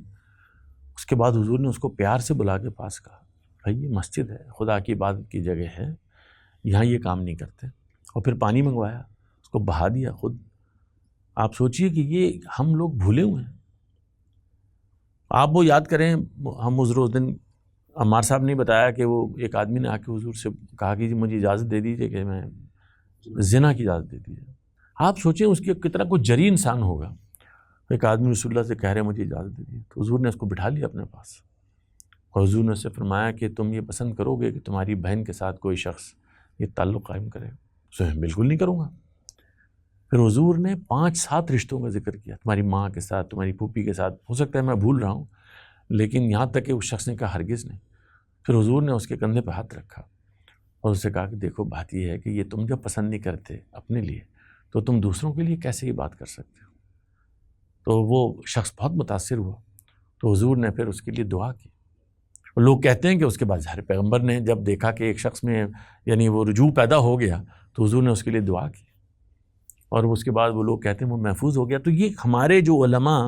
S2: اس کے بعد حضور نے اس کو پیار سے بلا کے پاس کہا بھائی یہ مسجد ہے، خدا کی عبادت کی جگہ ہے، یہاں یہ کام نہیں کرتے. اور پھر پانی منگوایا، اس کو بہا دیا خود. آپ سوچئے کہ یہ ہم لوگ بھولے ہوئے ہیں. آپ وہ یاد کریں، ہم حضور اس دن عمار صاحب نے بتایا کہ وہ ایک آدمی نے آ کے حضور سے کہا کہ جی مجھے اجازت دے دیجیے کہ میں زنا کی اجازت دے دیجیے. آپ سوچیں اس کی کتنا کوئی جری انسان ہوگا. ایک آدمی رسول اللہ سے کہہ رہے مجھے اجازت دے دیجیے. تو حضور نے اس کو بٹھا لیا اپنے پاس اور حضور نے اس سے فرمایا کہ تم یہ پسند کرو گے کہ تمہاری بہن کے ساتھ کوئی شخص یہ تعلق قائم کرے؟ تو بالکل نہیں کروں گا. پھر حضور نے 5-7 رشتوں کا ذکر کیا، تمہاری ماں کے ساتھ، تمہاری پھوپھی کے ساتھ. ہو سکتا ہے میں بھول رہا ہوں، لیکن یہاں تک کہ اس شخص نے کہا ہرگز نہیں. پھر حضور نے اس کے کندھے پہ ہاتھ رکھا اور اس سے کہا کہ دیکھو بات یہ ہے کہ یہ تم جب پسند نہیں کرتے اپنے لیے تو تم دوسروں کے لیے کیسے یہ بات کر سکتے ہو؟ تو وہ شخص بہت متاثر ہوا. تو حضور نے پھر اس کے لیے دعا کی. لوگ کہتے ہیں کہ اس کے بعد ظاہر پیغمبر نے جب دیکھا کہ ایک شخص میں یعنی وہ رجوع پیدا ہو گیا تو حضور نے اس کے لیے دعا کی اور اس کے بعد وہ لوگ کہتے ہیں وہ محفوظ ہو گیا. تو یہ ہمارے جو علماء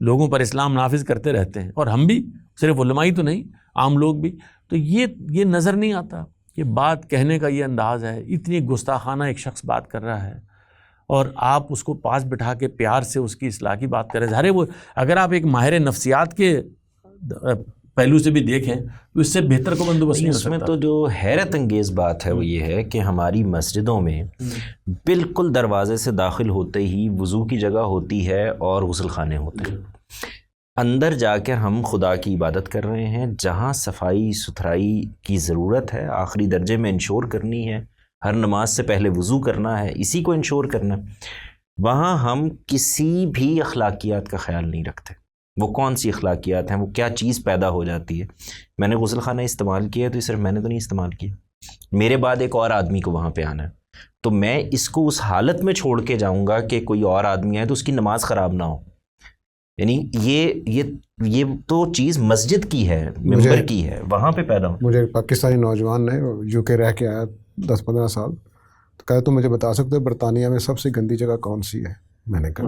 S2: لوگوں پر اسلام نافذ کرتے رہتے ہیں، اور ہم بھی، صرف علماء ہی تو نہیں، عام لوگ بھی، تو یہ نظر نہیں آتا. یہ بات کہنے کا یہ انداز ہے، اتنی گستاخانہ ایک شخص بات کر رہا ہے اور آپ اس کو پاس بٹھا کے پیار سے اس کی اصلاح کی بات کریں. ظاہر ہے وہ اگر آپ ایک ماہر نفسیات کے پہلو سے بھی دیکھیں تو اس سے بہتر کو بندوبست نہیں ہو سکتا.
S1: اس میں تو جو حیرت انگیز بات ہے وہ یہ ہے کہ ہماری مسجدوں میں بالکل دروازے سے داخل ہوتے ہی وضو کی جگہ ہوتی ہے اور غسل خانے ہوتے ہیں. اندر جا کر ہم خدا کی عبادت کر رہے ہیں. جہاں صفائی ستھرائی کی ضرورت ہے، آخری درجے میں انشور کرنی ہے، ہر نماز سے پہلے وضو کرنا ہے، اسی کو انشور کرنا ہے، وہاں ہم کسی بھی اخلاقیات کا خیال نہیں رکھتے. وہ کون سی اخلاقیات ہیں، وہ کیا چیز پیدا ہو جاتی ہے. میں نے غسل خانہ استعمال کیا ہے تو صرف میں نے تو نہیں استعمال کیا، میرے بعد ایک اور آدمی کو وہاں پہ آنا ہے، تو میں اس کو اس حالت میں چھوڑ کے جاؤں گا کہ کوئی اور آدمی آئے تو اس کی نماز خراب نہ ہو. یعنی یہ تو چیز مسجد کی ہے، ممبر کی ہے، وہاں پہ پیدا ہو.
S3: مجھے پاکستانی نوجوان نے جو کہ رہ کے آیا 10-15 سال، تو کہا تم مجھے بتا سکتے ہو برطانیہ میں سب سے گندی جگہ کون سی ہے؟ میں نے کہا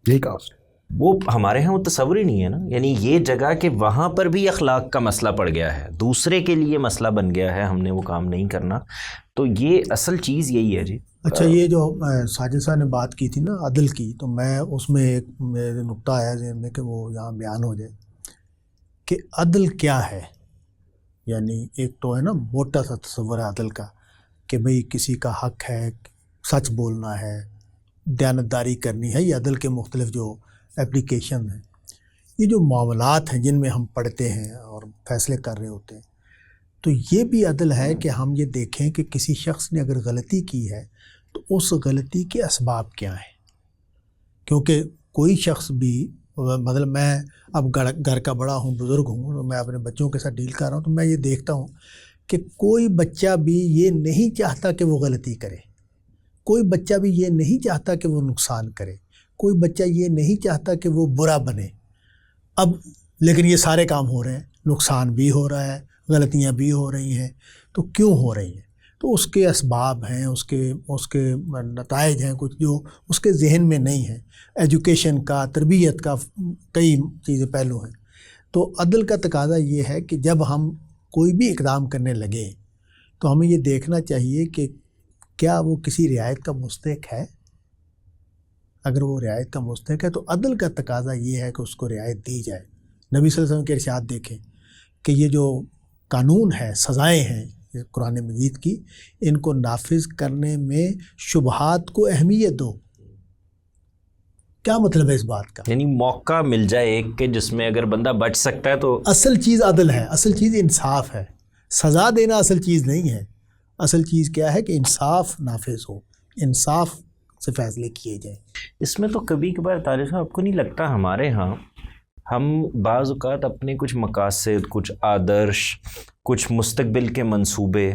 S3: یہی کہا.
S1: وہ ہمارے ہاں وہ تصور ہی نہیں ہے نا. یعنی یہ جگہ کہ وہاں پر بھی اخلاق کا مسئلہ پڑ گیا ہے، دوسرے کے لیے مسئلہ بن گیا ہے، ہم نے وہ کام نہیں کرنا. تو یہ اصل چیز یہی ہے جی.
S4: اچھا، یہ جو ساجد صاحب نے بات کی تھی نا عدل کی، تو میں اس میں ایک میرے نقطہ آیا ذہن میں کہ وہ یہاں بیان ہو جائے کہ عدل کیا ہے. یعنی ایک تو ہے نا موٹا سا تصور ہے عدل کا کہ بھئی کسی کا حق ہے، سچ بولنا ہے، دیانتداری کرنی ہے. یہ عدل کے مختلف جو اپلیکیشن ہیں، یہ جو معاملات ہیں جن میں ہم پڑھتے ہیں اور فیصلے کر رہے ہوتے ہیں، تو یہ بھی عدل ہے کہ ہم یہ دیکھیں کہ کسی شخص نے اگر غلطی کی ہے تو اس غلطی کے اسباب کیا ہیں. کیونکہ کوئی شخص بھی، مطلب میں اب گھر کا بڑا ہوں، بزرگ ہوں، میں اپنے بچوں کے ساتھ ڈیل کر رہا ہوں، تو میں یہ دیکھتا ہوں کہ کوئی بچہ بھی یہ نہیں چاہتا کہ وہ غلطی کرے، کوئی بچہ بھی یہ نہیں چاہتا کہ وہ نقصان کرے، کوئی بچہ یہ نہیں چاہتا کہ وہ برا بنے. اب لیکن یہ سارے کام ہو رہے ہیں، نقصان بھی ہو رہا ہے، غلطیاں بھی ہو رہی ہیں. تو کیوں ہو رہی ہیں؟ تو اس کے اسباب ہیں، اس کے نتائج ہیں کچھ جو اس کے ذہن میں نہیں ہیں. ایجوکیشن کا، تربیت کا کئی چیزیں پہلو ہیں. تو عدل کا تقاضا یہ ہے کہ جب ہم کوئی بھی اقدام کرنے لگے تو ہمیں یہ دیکھنا چاہیے کہ کیا وہ کسی رعایت کا مستحق ہے. اگر وہ رعایت کا مستحق ہے تو عدل کا تقاضا یہ ہے کہ اس کو رعایت دی جائے. نبی صلی اللہ علیہ وسلم کے ارشاد دیکھیں کہ یہ جو قانون ہے، سزائیں ہیں قرآن مجید کی، ان کو نافذ کرنے میں شبہات کو اہمیت دو. کیا مطلب ہے اس بات کا؟
S1: یعنی موقع مل جائے ایک کہ جس میں اگر بندہ بچ سکتا ہے تو
S4: اصل چیز عدل ہے، اصل چیز انصاف ہے. سزا دینا اصل چیز نہیں ہے. اصل چیز کیا ہے کہ انصاف نافذ ہو، انصاف سے فیصلے کیے جائیں.
S1: اس میں تو کبھی کبھار طارق صاحب آپ کو نہیں لگتا ہمارے ہاں ہم بعض اوقات اپنے کچھ مقاصد، کچھ آدرش، کچھ مستقبل کے منصوبے،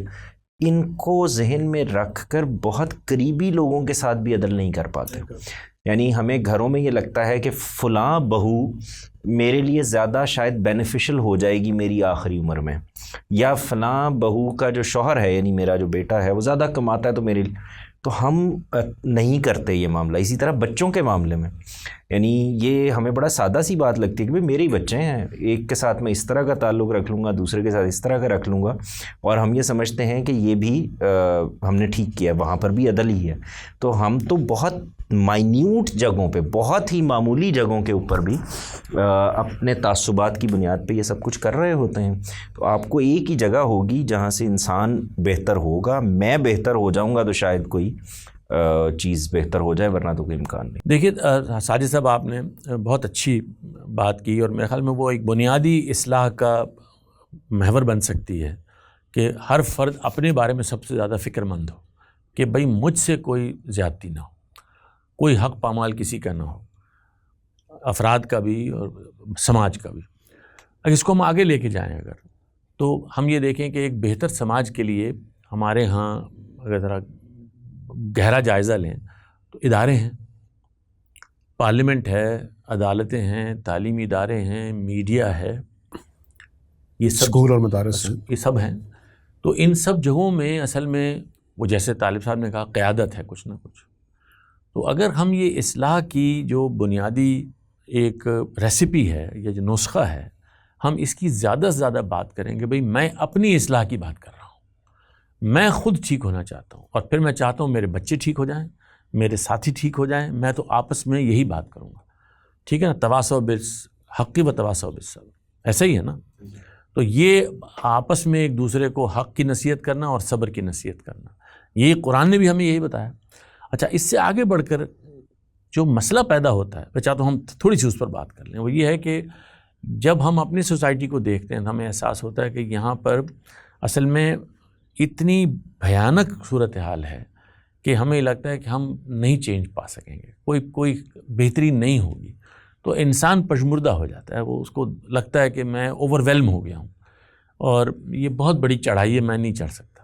S1: ان کو ذہن میں رکھ کر بہت قریبی لوگوں کے ساتھ بھی عدل نہیں کر پاتے. یعنی ہمیں گھروں میں یہ لگتا ہے کہ فلاں بہو میرے لیے زیادہ شاید بینیفیشل ہو جائے گی میری آخری عمر میں، یا فلاں بہو کا جو شوہر ہے یعنی میرا جو بیٹا ہے وہ زیادہ کماتا ہے تو میرے لیے، تو ہم نہیں کرتے یہ معاملہ. اسی طرح بچوں کے معاملے میں یعنی یہ ہمیں بڑا سادہ سی بات لگتی ہے کہ بھئی میرے ہی بچے ہیں، ایک کے ساتھ میں اس طرح کا تعلق رکھ لوں گا، دوسرے کے ساتھ اس طرح کا رکھ لوں گا، اور ہم یہ سمجھتے ہیں کہ یہ بھی ہم نے ٹھیک کیا، وہاں پر بھی عدل ہی ہے. تو ہم تو بہت مائنیوٹ جگہوں پہ، بہت ہی معمولی جگہوں کے اوپر بھی اپنے تعصبات کی بنیاد پہ یہ سب کچھ کر رہے ہوتے ہیں. تو آپ کو ایک ہی جگہ ہوگی جہاں سے انسان بہتر ہوگا، میں بہتر ہو جاؤں گا تو شاید کوئی چیز بہتر ہو جائے، ورنہ تو کوئی امکان نہیں.
S2: دیکھیے ساجد صاحب، آپ نے بہت اچھی بات کی، اور میرے خیال میں وہ ایک بنیادی اصلاح کا محور بن سکتی ہے کہ ہر فرد اپنے بارے میں سب سے زیادہ فکر مند ہو کہ بھئی مجھ سے کوئی زیادتی نہ ہو، کوئی حق پامال کسی کا نہ ہو، افراد کا بھی اور سماج کا بھی. اگر اس کو ہم آگے لے کے جائیں اگر، تو ہم یہ دیکھیں کہ ایک بہتر سماج کے لیے ہمارے ہاں اگر ذرا گہرا جائزہ لیں تو ادارے ہیں، پارلیمنٹ ہے، عدالتیں ہیں، تعلیمی ادارے ہیں، میڈیا ہے، یہ سب
S3: اسکول اور مدارس ہیں،
S2: یہ سب ہیں. تو ان سب جگہوں میں اصل میں وہ جیسے طالب صاحب نے کہا قیادت ہے کچھ نہ کچھ. تو اگر ہم یہ اصلاح کی جو بنیادی ایک ریسیپی ہے یا جو نسخہ ہے، ہم اس کی زیادہ سے زیادہ بات کریں کہ بھئی میں اپنی اصلاح کی بات کر رہا ہوں، میں خود ٹھیک ہونا چاہتا ہوں، اور پھر میں چاہتا ہوں میرے بچے ٹھیک ہو جائیں، میرے ساتھی ٹھیک ہو جائیں، میں تو آپس میں یہی بات کروں گا. ٹھیک ہے نا، تواصوا بالحق و تواصوا بالصبر، ایسا ہی ہے نا. تو یہ آپس میں ایک دوسرے کو حق کی نصیحت کرنا اور صبر کی نصیحت کرنا، یہ قرآن نے بھی ہمیں یہی بتایا. اچھا، اس سے آگے بڑھ کر جو مسئلہ پیدا ہوتا ہے، میں چاہتا ہوں ہم تھوڑی سی اس پر بات کر لیں. وہ یہ ہے کہ جب ہم اپنی سوسائٹی کو دیکھتے ہیں تو ہمیں احساس ہوتا ہے کہ یہاں پر اصل میں اتنی بھیانک صورتحال ہے کہ ہمیں لگتا ہے کہ ہم نہیں چینج پا سکیں گے، کوئی بہتری نہیں ہوگی. تو انسان پشمردہ ہو جاتا ہے، وہ اس کو لگتا ہے کہ میں اوور ویلم ہو گیا ہوں اور یہ بہت بڑی چڑھائی ہے، میں نہیں چڑھ سکتا،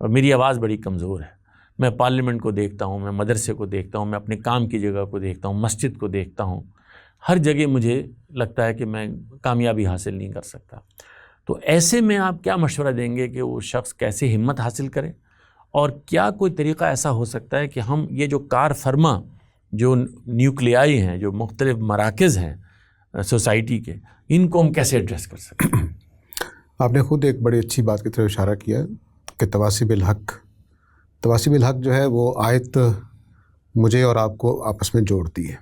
S2: اور میری آواز بڑی کمزور ہے. میں پارلیمنٹ کو دیکھتا ہوں، میں مدرسے کو دیکھتا ہوں، میں اپنے کام کی جگہ کو دیکھتا ہوں، مسجد کو دیکھتا ہوں، ہر جگہ مجھے لگتا ہے کہ میں کامیابی حاصل نہیں کر سکتا. تو ایسے میں آپ کیا مشورہ دیں گے کہ وہ شخص کیسے ہمت حاصل کرے، اور کیا کوئی طریقہ ایسا ہو سکتا ہے کہ ہم یہ جو کار فرما جو نیوکلیائی ہیں، جو مختلف مراکز ہیں سوسائٹی کے، ان کو ہم کیسے ایڈریس کر سکتے ہیں؟
S3: آپ نے خود ایک بڑی اچھی بات کی طرف اشارہ کیا کہ تواصی بالحق جو ہے وہ آیت مجھے اور آپ کو آپس میں جوڑتی ہے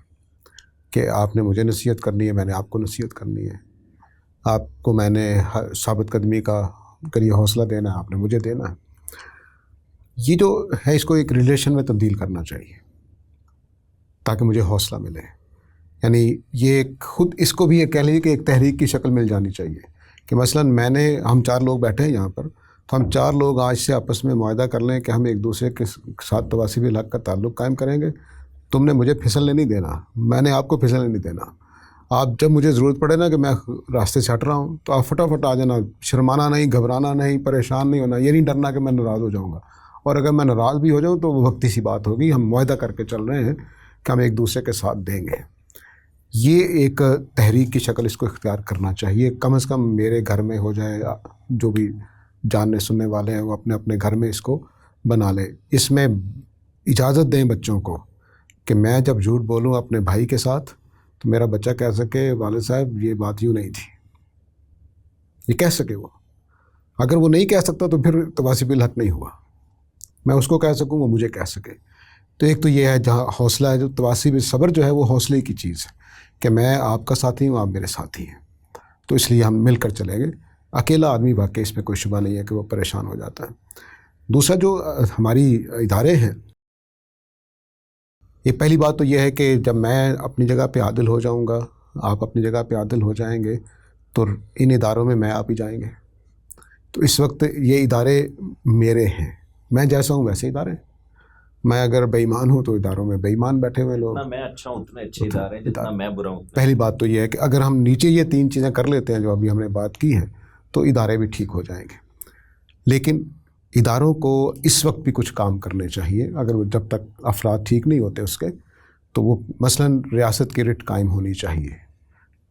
S3: کہ آپ نے مجھے نصیحت کرنی ہے، میں نے آپ کو نصیحت کرنی ہے، آپ کو میں نے ثابت قدمی کا کریے حوصلہ دینا ہے، آپ نے مجھے دینا ہے. یہ جو ہے اس کو ایک ریلیشن میں تبدیل کرنا چاہیے تاکہ مجھے حوصلہ ملے. یعنی یہ خود اس کو بھی یہ کہہ لیجیے کہ ایک تحریک کی شکل مل جانی چاہیے کہ مثلا ہم 4 لوگ بیٹھے ہیں یہاں پر، تو ہم 4 لوگ آج سے آپس میں معاہدہ کر لیں کہ ہم ایک دوسرے کے ساتھ تواصی بالحق کا تعلق قائم کریں گے. تم نے مجھے پھسلنے نہیں دینا، میں نے آپ کو پھسلنے نہیں دینا. آپ جب مجھے ضرورت پڑے نا کہ میں راستے سے ہٹ رہا ہوں تو آپ فٹافٹ آ جانا، شرمانا نہیں، گھبرانا نہیں، پریشان نہیں ہونا، یہ نہیں ڈرنا کہ میں ناراض ہو جاؤں گا. اور اگر میں ناراض بھی ہو جاؤں تو وہ وقتی سی بات ہوگی، ہم معاہدہ کر کے چل رہے ہیں کہ ہم ایک دوسرے کے ساتھ دیں گے. یہ ایک تحریک کی شکل اس کو اختیار کرنا چاہیے. کم از کم میرے گھر میں ہو جائے، جو بھی جاننے سننے والے ہیں وہ اپنے اپنے گھر میں اس کو بنا لیں. اس میں اجازت دیں بچوں کو کہ میں جب جھوٹ بولوں اپنے بھائی کے ساتھ تو میرا بچہ کہہ سکے والد صاحب یہ بات یوں نہیں تھی، یہ کہہ سکے. وہ اگر وہ نہیں کہہ سکتا تو پھر تواصی بالحق نہیں ہوا. میں اس کو کہہ سکوں، وہ مجھے کہہ سکے. تو ایک تو یہ ہے جہاں حوصلہ ہے، جو تواصی بالصبر جو ہے وہ حوصلے کی چیز ہے کہ میں آپ کا ساتھی ہوں، آپ میرے ساتھی ہیں، تو اس لیے ہم مل کر چلیں گے. اکیلا آدمی واقعی اس میں کوئی شبہ نہیں ہے کہ وہ پریشان ہو جاتا ہے. دوسرا جو ہماری ادارے ہیں یہ پہلی بات تو یہ ہے کہ جب میں اپنی جگہ پہ عادل ہو جاؤں گا، آپ اپنی جگہ پہ عادل ہو جائیں گے، تو ان اداروں میں میں آپ ہی جائیں گے. تو اس وقت یہ ادارے میرے ہیں، میں جیسا ہوں ویسے ادارے. میں اگر بے ایمان ہوں تو اداروں میں بے ایمان بیٹھے ہوئے لوگ.
S1: میں اچھا ہوں اتنے اچھے ادارے ہیں، جتنا میں برا ہوں.
S3: پہلی بات تو یہ ہے کہ اگر ہم نیچے یہ 3 چیزیں کر لیتے ہیں جو ابھی ہم نے بات کی ہیں تو ادارے بھی ٹھیک ہو جائیں گے. لیکن اداروں کو اس وقت بھی کچھ کام کرنے چاہیے. اگر وہ جب تک افراد ٹھیک نہیں ہوتے اس کے، تو وہ مثلاً ریاست کی رٹ قائم ہونی چاہیے.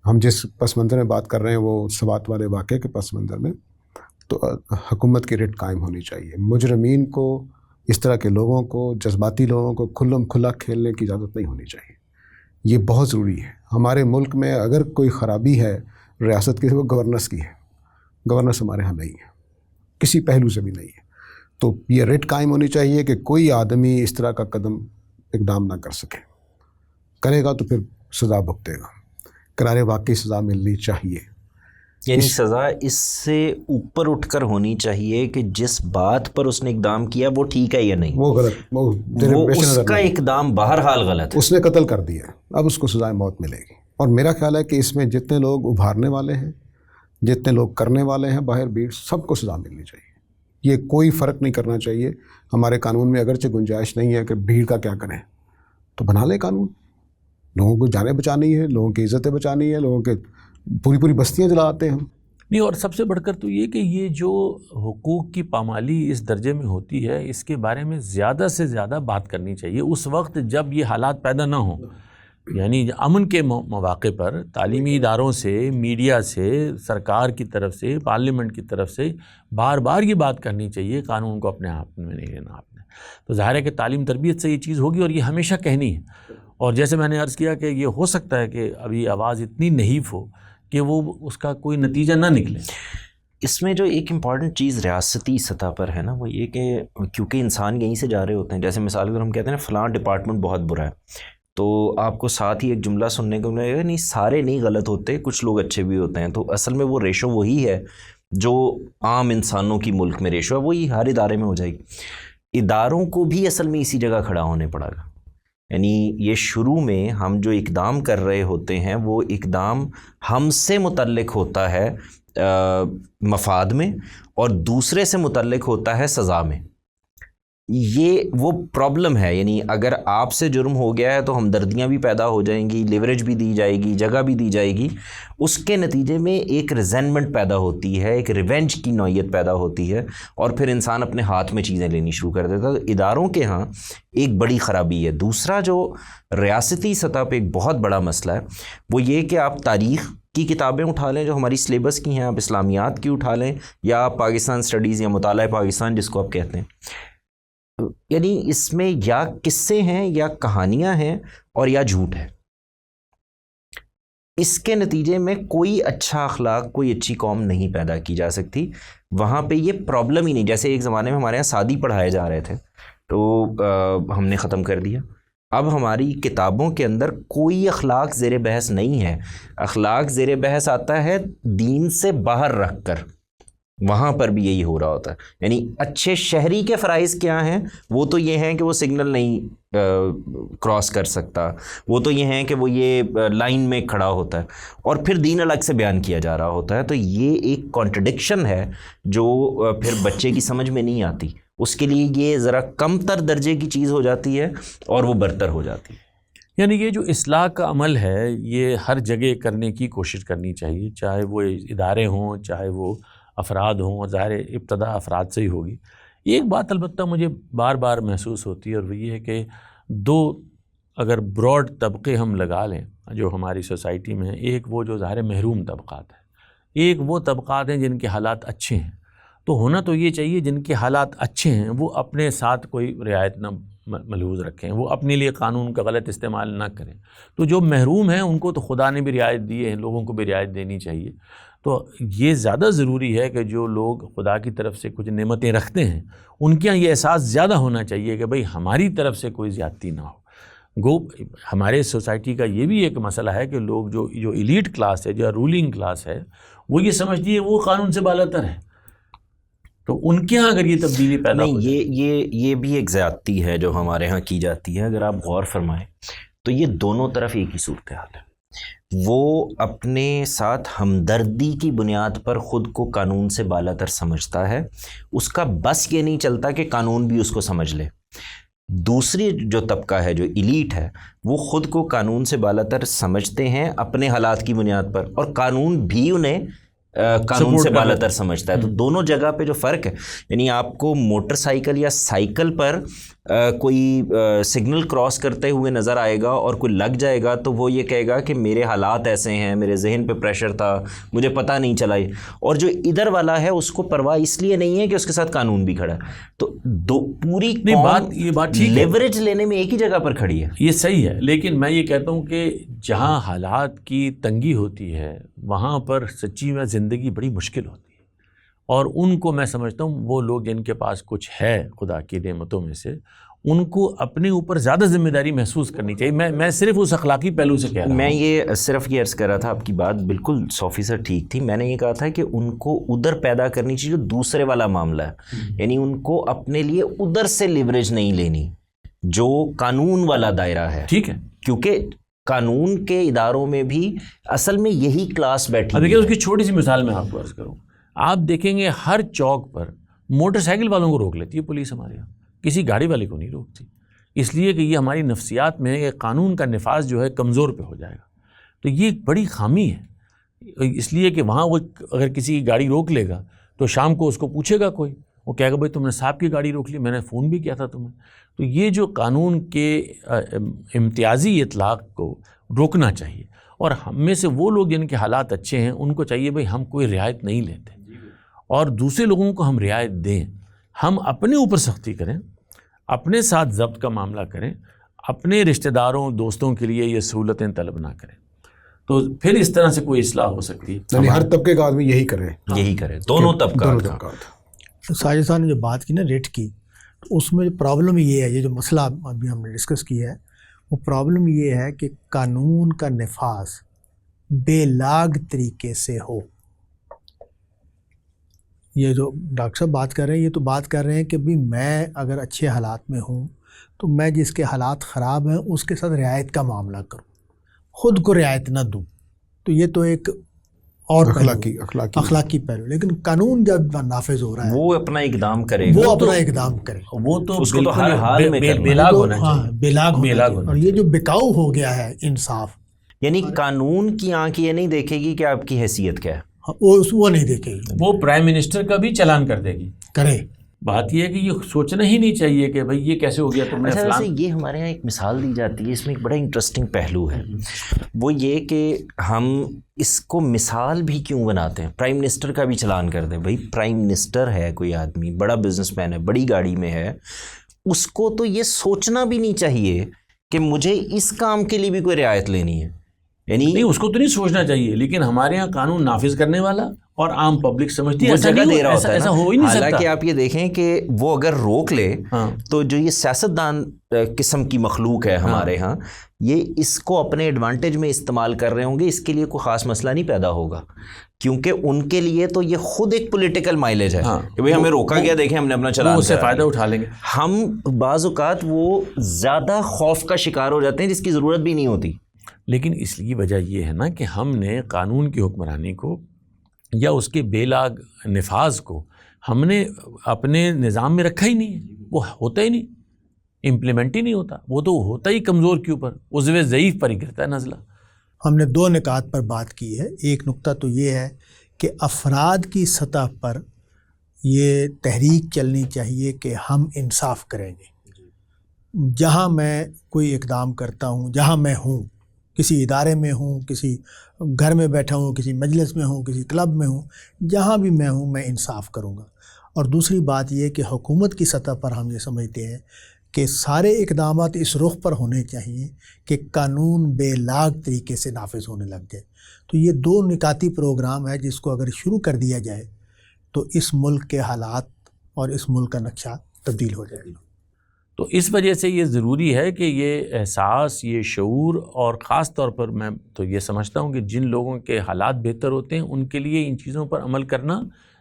S3: ہم جس پس منظر میں بات کر رہے ہیں وہ سوات والے واقعے کے پس منظر میں، تو حکومت کی رٹ قائم ہونی چاہیے. مجرمین کو، اس طرح کے لوگوں کو، جذباتی لوگوں کو کھلم کھلا کھیلنے کی اجازت نہیں ہونی چاہیے. یہ بہت ضروری ہے. ہمارے ملک میں اگر کوئی خرابی ہے ریاست کی، وہ گورننس کی ہے. گورننس ہمارے ہاں نہیں ہے، کسی پہلو سے بھی نہیں ہے. تو یہ رٹ قائم ہونی چاہیے کہ کوئی آدمی اس طرح کا اقدام نہ کر سکے. کرے گا تو پھر سزا بھگتے گا. قرار واقعی سزا ملنی چاہیے.
S1: یعنی سزا اس سے اوپر اٹھ کر ہونی چاہیے کہ جس بات پر اس نے اقدام کیا وہ ٹھیک ہے یا نہیں،
S3: وہ غلط، وہ
S1: اس کا اقدام بہرحال غلط ہے.
S3: اس نے قتل کر دیا، اب اس کو سزائے موت ملے گی. اور میرا خیال ہے کہ اس میں جتنے لوگ ابھارنے والے ہیں، جتنے لوگ کرنے والے ہیں باہر بھیڑ، سب کو سزا ملنی چاہیے. یہ کوئی فرق نہیں کرنا چاہیے. ہمارے قانون میں اگرچہ گنجائش نہیں ہے کہ بھیڑ کا کیا کریں، تو بنا لیں قانون. لوگوں کو جانیں بچانی ہے، لوگوں کی عزتیں بچانی ہے، لوگوں کے پوری بستیاں جلاتے ہیں ہم.
S2: نہیں، اور سب سے بڑھ کر تو یہ کہ یہ جو حقوق کی پامالی اس درجے میں ہوتی ہے، اس کے بارے میں زیادہ سے زیادہ بات کرنی چاہیے اس وقت جب یہ حالات پیدا نہ ہوں. یعنی امن کے مواقع پر تعلیمی اداروں سے، میڈیا سے، سرکار کی طرف سے، پارلیمنٹ کی طرف سے بار بار یہ بات کرنی چاہیے، قانون کو اپنے ہاتھ میں نہیں لینا آپ نے. تو ظاہر ہے کہ تعلیم تربیت سے یہ چیز ہوگی، اور یہ ہمیشہ کہنی ہے. اور جیسے میں نے عرض کیا کہ یہ ہو سکتا ہے کہ ابھی آواز اتنی نحیف ہو کہ وہ اس کا کوئی نتیجہ نہ نکلے.
S1: اس میں جو ایک امپورٹنٹ چیز ریاستی سطح پر ہے نا، وہ یہ کہ کیونکہ انسان یہیں سے جا رہے ہوتے ہیں. جیسے مثال اگر ہم کہتے ہیں نا فلاں ڈپارٹمنٹ بہت برا ہے، تو آپ کو ساتھ ہی ایک جملہ سننے کو ملے گا، نہیں سارے نہیں غلط ہوتے، کچھ لوگ اچھے بھی ہوتے ہیں. تو اصل میں وہ ریشو وہی ہے جو عام انسانوں کی ملک میں ریشو ہے، وہی ہر ادارے میں ہو جائے گی. اداروں کو بھی اصل میں اسی جگہ کھڑا ہونے پڑا گا. یعنی یہ شروع میں ہم جو اقدام کر رہے ہوتے ہیں وہ اقدام ہم سے متعلق ہوتا ہے مفاد میں، اور دوسرے سے متعلق ہوتا ہے سزا میں. یہ وہ پرابلم ہے. یعنی اگر آپ سے جرم ہو گیا ہے تو ہمدردیاں بھی پیدا ہو جائیں گی، لیوریج بھی دی جائے گی، جگہ بھی دی جائے گی. اس کے نتیجے میں ایک ریزنمنٹ پیدا ہوتی ہے، ایک ریونج کی نوعیت پیدا ہوتی ہے، اور پھر انسان اپنے ہاتھ میں چیزیں لینی شروع کر دیتا ہے. تو اداروں کے ہاں ایک بڑی خرابی ہے. دوسرا جو ریاستی سطح پہ ایک بہت بڑا مسئلہ ہے وہ یہ کہ آپ تاریخ کی کتابیں اٹھا لیں جو ہماری سلیبس کی ہیں، آپ اسلامیات کی اٹھا لیں، یا آپ پاکستان اسٹڈیز یا مطالعہ پاکستان جس کو آپ کہتے ہیں، یعنی اس میں یا قصے ہیں یا کہانیاں ہیں اور یا جھوٹ ہے. اس کے نتیجے میں کوئی اچھا اخلاق، کوئی اچھی قوم نہیں پیدا کی جا سکتی. وہاں پہ یہ پرابلم ہی نہیں. جیسے ایک زمانے میں ہمارے یہاں سادی پڑھائے جا رہے تھے تو ہم نے ختم کر دیا. اب ہماری کتابوں کے اندر کوئی اخلاق زیر بحث نہیں ہے. اخلاق زیر بحث آتا ہے دین سے باہر رکھ کر، وہاں پر بھی یہی ہو رہا ہوتا ہے. یعنی اچھے شہری کے فرائض کیا ہیں؟ وہ تو یہ ہیں کہ وہ سگنل نہیں کراس کر سکتا، وہ تو یہ ہیں کہ وہ یہ لائن میں کھڑا ہوتا ہے، اور پھر دین الگ سے بیان کیا جا رہا ہوتا ہے. تو یہ ایک کانٹرڈکشن ہے جو پھر بچے کی سمجھ میں نہیں آتی. اس کے لیے یہ ذرا کم تر درجے کی چیز ہو جاتی ہے اور وہ برتر ہو جاتی ہے.
S2: یعنی یہ جو اصلاح کا عمل ہے یہ ہر جگہ کرنے کی کوشش کرنی چاہیے، چاہے وہ ادارے ہوں، چاہے وہ افراد ہوں، اور ظاہر ابتدا افراد سے ہی ہوگی. ایک بات البتہ مجھے بار بار محسوس ہوتی ہے، اور وہ یہ ہے کہ دو اگر براڈ طبقے ہم لگا لیں جو ہماری سوسائٹی میں ہیں، ایک وہ جو ظاہر محروم طبقات ہیں، ایک وہ طبقات ہیں جن کے حالات اچھے ہیں. تو ہونا تو یہ چاہیے جن کے حالات اچھے ہیں وہ اپنے ساتھ کوئی رعایت نہ ملحوظ رکھیں، وہ اپنے لیے قانون کا غلط استعمال نہ کریں. تو جو محروم ہیں ان کو تو خدا نے بھی رعایت دی ہے، لوگوں کو بھی رعایت دینی چاہیے. تو یہ زیادہ ضروری ہے کہ جو لوگ خدا کی طرف سے کچھ نعمتیں رکھتے ہیں ان کے یہاں یہ احساس زیادہ ہونا چاہیے کہ بھئی ہماری طرف سے کوئی زیادتی نہ ہو. گو ہمارے سوسائٹی کا یہ بھی ایک مسئلہ ہے کہ لوگ جو ایلیٹ کلاس ہے، جو رولنگ کلاس ہے، وہ یہ سمجھتی ہے وہ قانون سے بالاتر ہے. تو ان کے ہاں اگر یہ تبدیلی پیدا
S1: نہیں،
S2: ہو جائے،
S1: یہ بھی ایک زیادتی ہے جو ہمارے ہاں کی جاتی ہے. اگر آپ غور فرمائیں تو یہ دونوں طرف ایک ہی صورتحال ہے. وہ اپنے ساتھ ہمدردی کی بنیاد پر خود کو قانون سے بالا تر سمجھتا ہے، اس کا بس یہ نہیں چلتا کہ قانون بھی اس کو سمجھ لے. دوسری جو طبقہ ہے، جو ایلیٹ ہے، وہ خود کو قانون سے بالا تر سمجھتے ہیں اپنے حالات کی بنیاد پر، اور قانون بھی انہیں قانون سے بالا تر سمجھتا ہے. تو دونوں جگہ پہ جو فرق ہے، یعنی آپ کو موٹر سائیکل یا سائیکل پر کوئی سگنل کراس کرتے ہوئے نظر آئے گا اور کوئی لگ جائے گا تو وہ یہ کہے گا کہ میرے حالات ایسے ہیں، میرے ذہن پہ پریشر تھا، مجھے پتہ نہیں چلا. اور جو ادھر والا ہے اس کو پرواہ اس لیے نہیں ہے کہ اس کے ساتھ قانون بھی کھڑا ہے. تو پوری
S2: یہ بات ٹھیک ہے،
S1: لیوریج لینے میں ایک ہی جگہ پر کھڑی ہے.
S2: یہ صحیح ہے، لیکن میں یہ کہتا ہوں کہ جہاں حالات کی تنگی ہوتی ہے وہاں پر سچی میں زندگی بڑی مشکل ہوتی ہے. اور ان کو میں سمجھتا ہوں وہ لوگ جن کے پاس کچھ ہے خدا کی نعمتوں میں سے، ان کو اپنے اوپر زیادہ ذمہ داری محسوس کرنی چاہیے. میں صرف اس اخلاقی پہلو سے کہہ رہا ہوں.
S1: میں یہ صرف یہ عرض کر رہا تھا، آپ کی بات بالکل 100% ٹھیک تھی. میں نے یہ کہا تھا کہ ان کو ادھر پیدا کرنی چاہیے جو دوسرے والا معاملہ ہے، یعنی ان کو اپنے لیے ادھر سے لیوریج نہیں لینی جو قانون والا دائرہ ہے.
S2: ٹھیک ہے،
S1: کیونکہ قانون کے اداروں میں بھی اصل میں یہی کلاس بیٹھی ہے.
S2: دیکھیں اس کی چھوٹی سی مثال میں آپ کو عرض کروں. آپ دیکھیں گے ہر چوک پر موٹر سائیکل والوں کو روک لیتی ہے پولیس ہمارے یہاں، کسی گاڑی والے کو نہیں روکتی، اس لیے کہ یہ ہماری نفسیات میں یہ قانون کا نفاذ جو ہے کمزور پہ ہو جائے گا. تو یہ ایک بڑی خامی ہے، اس لیے کہ وہاں وہ اگر کسی کی گاڑی روک لے گا تو شام کو اس کو پوچھے گا کوئی، وہ کہے گا بھائی تم نے صاحب کی گاڑی روک لی، میں نے فون بھی کیا تھا تمہیں. تو یہ جو قانون کے امتیازی اطلاق کو روکنا چاہیے. اور ہم میں سے وہ لوگ جن کے حالات اچھے ہیں ان کو چاہیے بھائی ہم کوئی رعایت نہیں لیتے اور دوسرے لوگوں کو ہم رعایت دیں. ہم اپنے اوپر سختی کریں، اپنے ساتھ ضبط کا معاملہ کریں، اپنے رشتہ داروں دوستوں کے لیے یہ سہولتیں طلب نہ کریں. تو پھر اس طرح سے کوئی اصلاح ہو سکتی ہے.
S3: یعنی ہر طبقے کا آدمی یہی کرے
S1: دونوں طبقات.
S4: ساجد صاحب نے جو بات کی نا ریٹ کی، تو اس میں پرابلم یہ ہے، یہ جو مسئلہ ابھی ہم نے ڈسکس کیا ہے، وہ پرابلم یہ ہے کہ قانون کا نفاذ بے لاگ طریقے سے ہو. یہ جو ڈاکٹر صاحب بات کر رہے ہیں، یہ تو بات کر رہے ہیں کہ بھی میں اگر اچھے حالات میں ہوں تو میں جس کے حالات خراب ہیں اس کے ساتھ رعایت کا معاملہ کروں، خود کو رعایت نہ دوں. تو یہ تو ایک اور اخلاقی پہلو. لیکن قانون جب نافذ ہو رہا ہے
S1: وہ اپنا اقدام کرے،
S4: وہ اپنا اقدام کرے،
S2: وہ تو
S1: اس کو تو ہر حال میں
S2: بے لاگ ہونا چاہیے،
S4: بے لاگ ہونا چاہیے. اور یہ جو بکاؤ ہو گیا ہے انصاف،
S1: یعنی قانون کی آنکھ یہ نہیں دیکھے گی کہ آپ کی حیثیت کیا ہے،
S4: وہ نہیں دیکھے گی،
S2: وہ پرائم منسٹر کا بھی چلان کر دے گی.
S4: کرے.
S2: بات یہ ہے کہ یہ سوچنا ہی نہیں چاہیے کہ بھئی یہ کیسے ہو گیا تم نے
S1: اچھا. ویسے یہ ہمارے یہاں ایک مثال دی جاتی ہے، اس میں ایک بڑا انٹرسٹنگ پہلو ہے، وہ یہ کہ ہم اس کو مثال بھی کیوں بناتے ہیں. پرائم منسٹر کا بھی چلان کر دیں. بھائی پرائم منسٹر ہے کوئی آدمی، بڑا بزنس مین ہے، بڑی گاڑی میں ہے، اس کو تو یہ سوچنا بھی نہیں چاہیے کہ مجھے اس کام کے لیے بھی کوئی رعایت لینی ہے. یعنی
S2: نہیں، اس کو تو نہیں سوچنا چاہیے، لیکن ہمارے ہاں قانون نافذ کرنے والا اور عام پبلک سمجھتی ہے
S1: وہ جگہ دے رہا ہوتا ہے.
S2: ایسا ہو ہی نہیں سکتا.
S1: حالانکہ آپ یہ دیکھیں کہ وہ اگر روک لے تو جو یہ سیاستدان قسم کی مخلوق ہے ہمارے ہاں، یہ اس کو اپنے ایڈوانٹیج میں استعمال کر رہے ہوں گے. اس کے لیے کوئی خاص مسئلہ نہیں پیدا ہوگا، کیونکہ ان کے لیے تو یہ خود ایک پولیٹیکل مائلیج ہے کہ بھئی ہمیں روکا گیا، دیکھیں ہم نے اپنا چلان،
S2: اس سے فائدہ اٹھا لیں گے.
S1: ہم بعض اوقات وہ زیادہ خوف کا شکار ہو جاتے ہیں جس کی ضرورت بھی نہیں ہوتی.
S2: لیکن اس کی وجہ یہ ہے نا کہ ہم نے قانون کی حکمرانی کو یا اس کے بے لاگ نفاذ کو ہم نے اپنے نظام میں رکھا ہی نہیں. وہ ہوتا ہی نہیں، امپلیمنٹ ہی نہیں ہوتا. وہ تو ہوتا ہی کمزور کے اوپر، عضو ضعیف پر ہی گرتا ہے نزلہ.
S4: ہم نے دو نکات پر بات کی ہے. ایک نقطہ تو یہ ہے کہ افراد کی سطح پر یہ تحریک چلنی چاہیے کہ ہم انصاف کریں گے. جہاں میں کوئی اقدام کرتا ہوں، جہاں میں ہوں، کسی ادارے میں ہوں، کسی گھر میں بیٹھا ہوں، کسی مجلس میں ہوں، کسی کلب میں ہوں، جہاں بھی میں ہوں میں انصاف کروں گا. اور دوسری بات یہ کہ حکومت کی سطح پر ہم یہ سمجھتے ہیں کہ سارے اقدامات اس رخ پر ہونے چاہیے کہ قانون بے لاگ طریقے سے نافذ ہونے لگ جائے. تو یہ دو نکاتی پروگرام ہے جس کو اگر شروع کر دیا جائے تو اس ملک کے حالات اور اس ملک کا نقشہ تبدیل ہو جائے گا.
S2: تو اس وجہ سے یہ ضروری ہے کہ یہ احساس، یہ شعور، اور خاص طور پر میں تو یہ سمجھتا ہوں کہ جن لوگوں کے حالات بہتر ہوتے ہیں ان کے لیے ان چیزوں پر عمل کرنا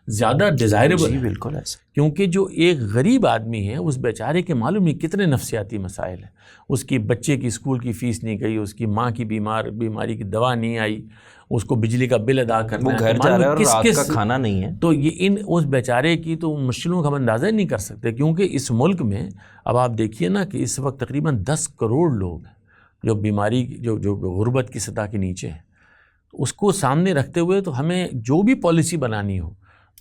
S2: زیادہ ڈیزائربل ہے،
S1: بالکل ایسا،
S2: کیونکہ جو ایک غریب آدمی ہے اس بیچارے کے معلوم نہیں کتنے نفسیاتی مسائل ہیں، اس کی بچے کی اسکول کی فیس نہیں گئی، اس کی ماں کی بیماری کی دوا نہیں آئی، اس کو بجلی کا بل ادا کرنا
S1: وہ
S2: ہے،
S1: گھر
S2: تو
S1: جا رہا ہے
S2: معلوم
S1: اور
S2: کس
S1: رات کا کھانا نہیں ہے.
S2: تو یہ اس بیچارے کی تو مشکلوں کا ہم اندازہ ہی نہیں کر سکتے، کیونکہ اس ملک میں اب آپ دیکھیے نا کہ اس وقت تقریباً 10 کروڑ لوگ ہیں جو بیماری جو غربت کی سطح کے نیچے ہیں. اس کو سامنے رکھتے ہوئے تو ہمیں جو بھی پالیسی بنانی ہو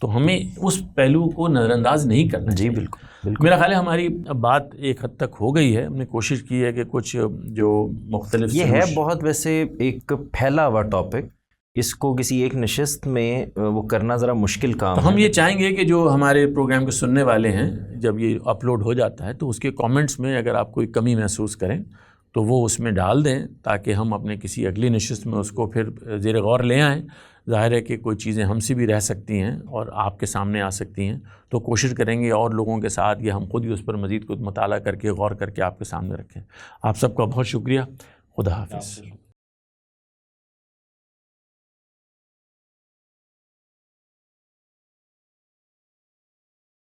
S2: تو ہمیں اس پہلو کو نظر انداز نہیں کرنا
S1: جی
S2: چاہیے.
S1: بالکل.
S2: میرا خیال ہے ہماری بات ایک حد تک ہو گئی ہے، ہم نے کوشش کی ہے کہ کچھ جو مختلف
S1: یہ ہے بہت ویسے ایک پھیلا ہوا ٹاپک، اس کو کسی ایک نشست میں وہ کرنا ذرا مشکل کام
S2: تو
S1: ہے.
S2: ہم یہ چاہیں گے کہ جو ہمارے پروگرام کے سننے والے ہیں جب یہ اپلوڈ ہو جاتا ہے تو اس کے کامنٹس میں اگر آپ کوئی کمی محسوس کریں تو وہ اس میں ڈال دیں تاکہ ہم اپنے کسی اگلی نشست میں اس کو پھر زیر غور لے آئیں. ظاہر ہے کہ کوئی چیزیں ہم سے بھی رہ سکتی ہیں اور آپ کے سامنے آ سکتی ہیں، تو کوشش کریں گے اور لوگوں کے ساتھ یا ہم خود ہی اس پر مزید کچھ مطالعہ کر کے غور کر کے آپ کے سامنے رکھیں. آپ سب کا بہت شکریہ. خدا حافظ.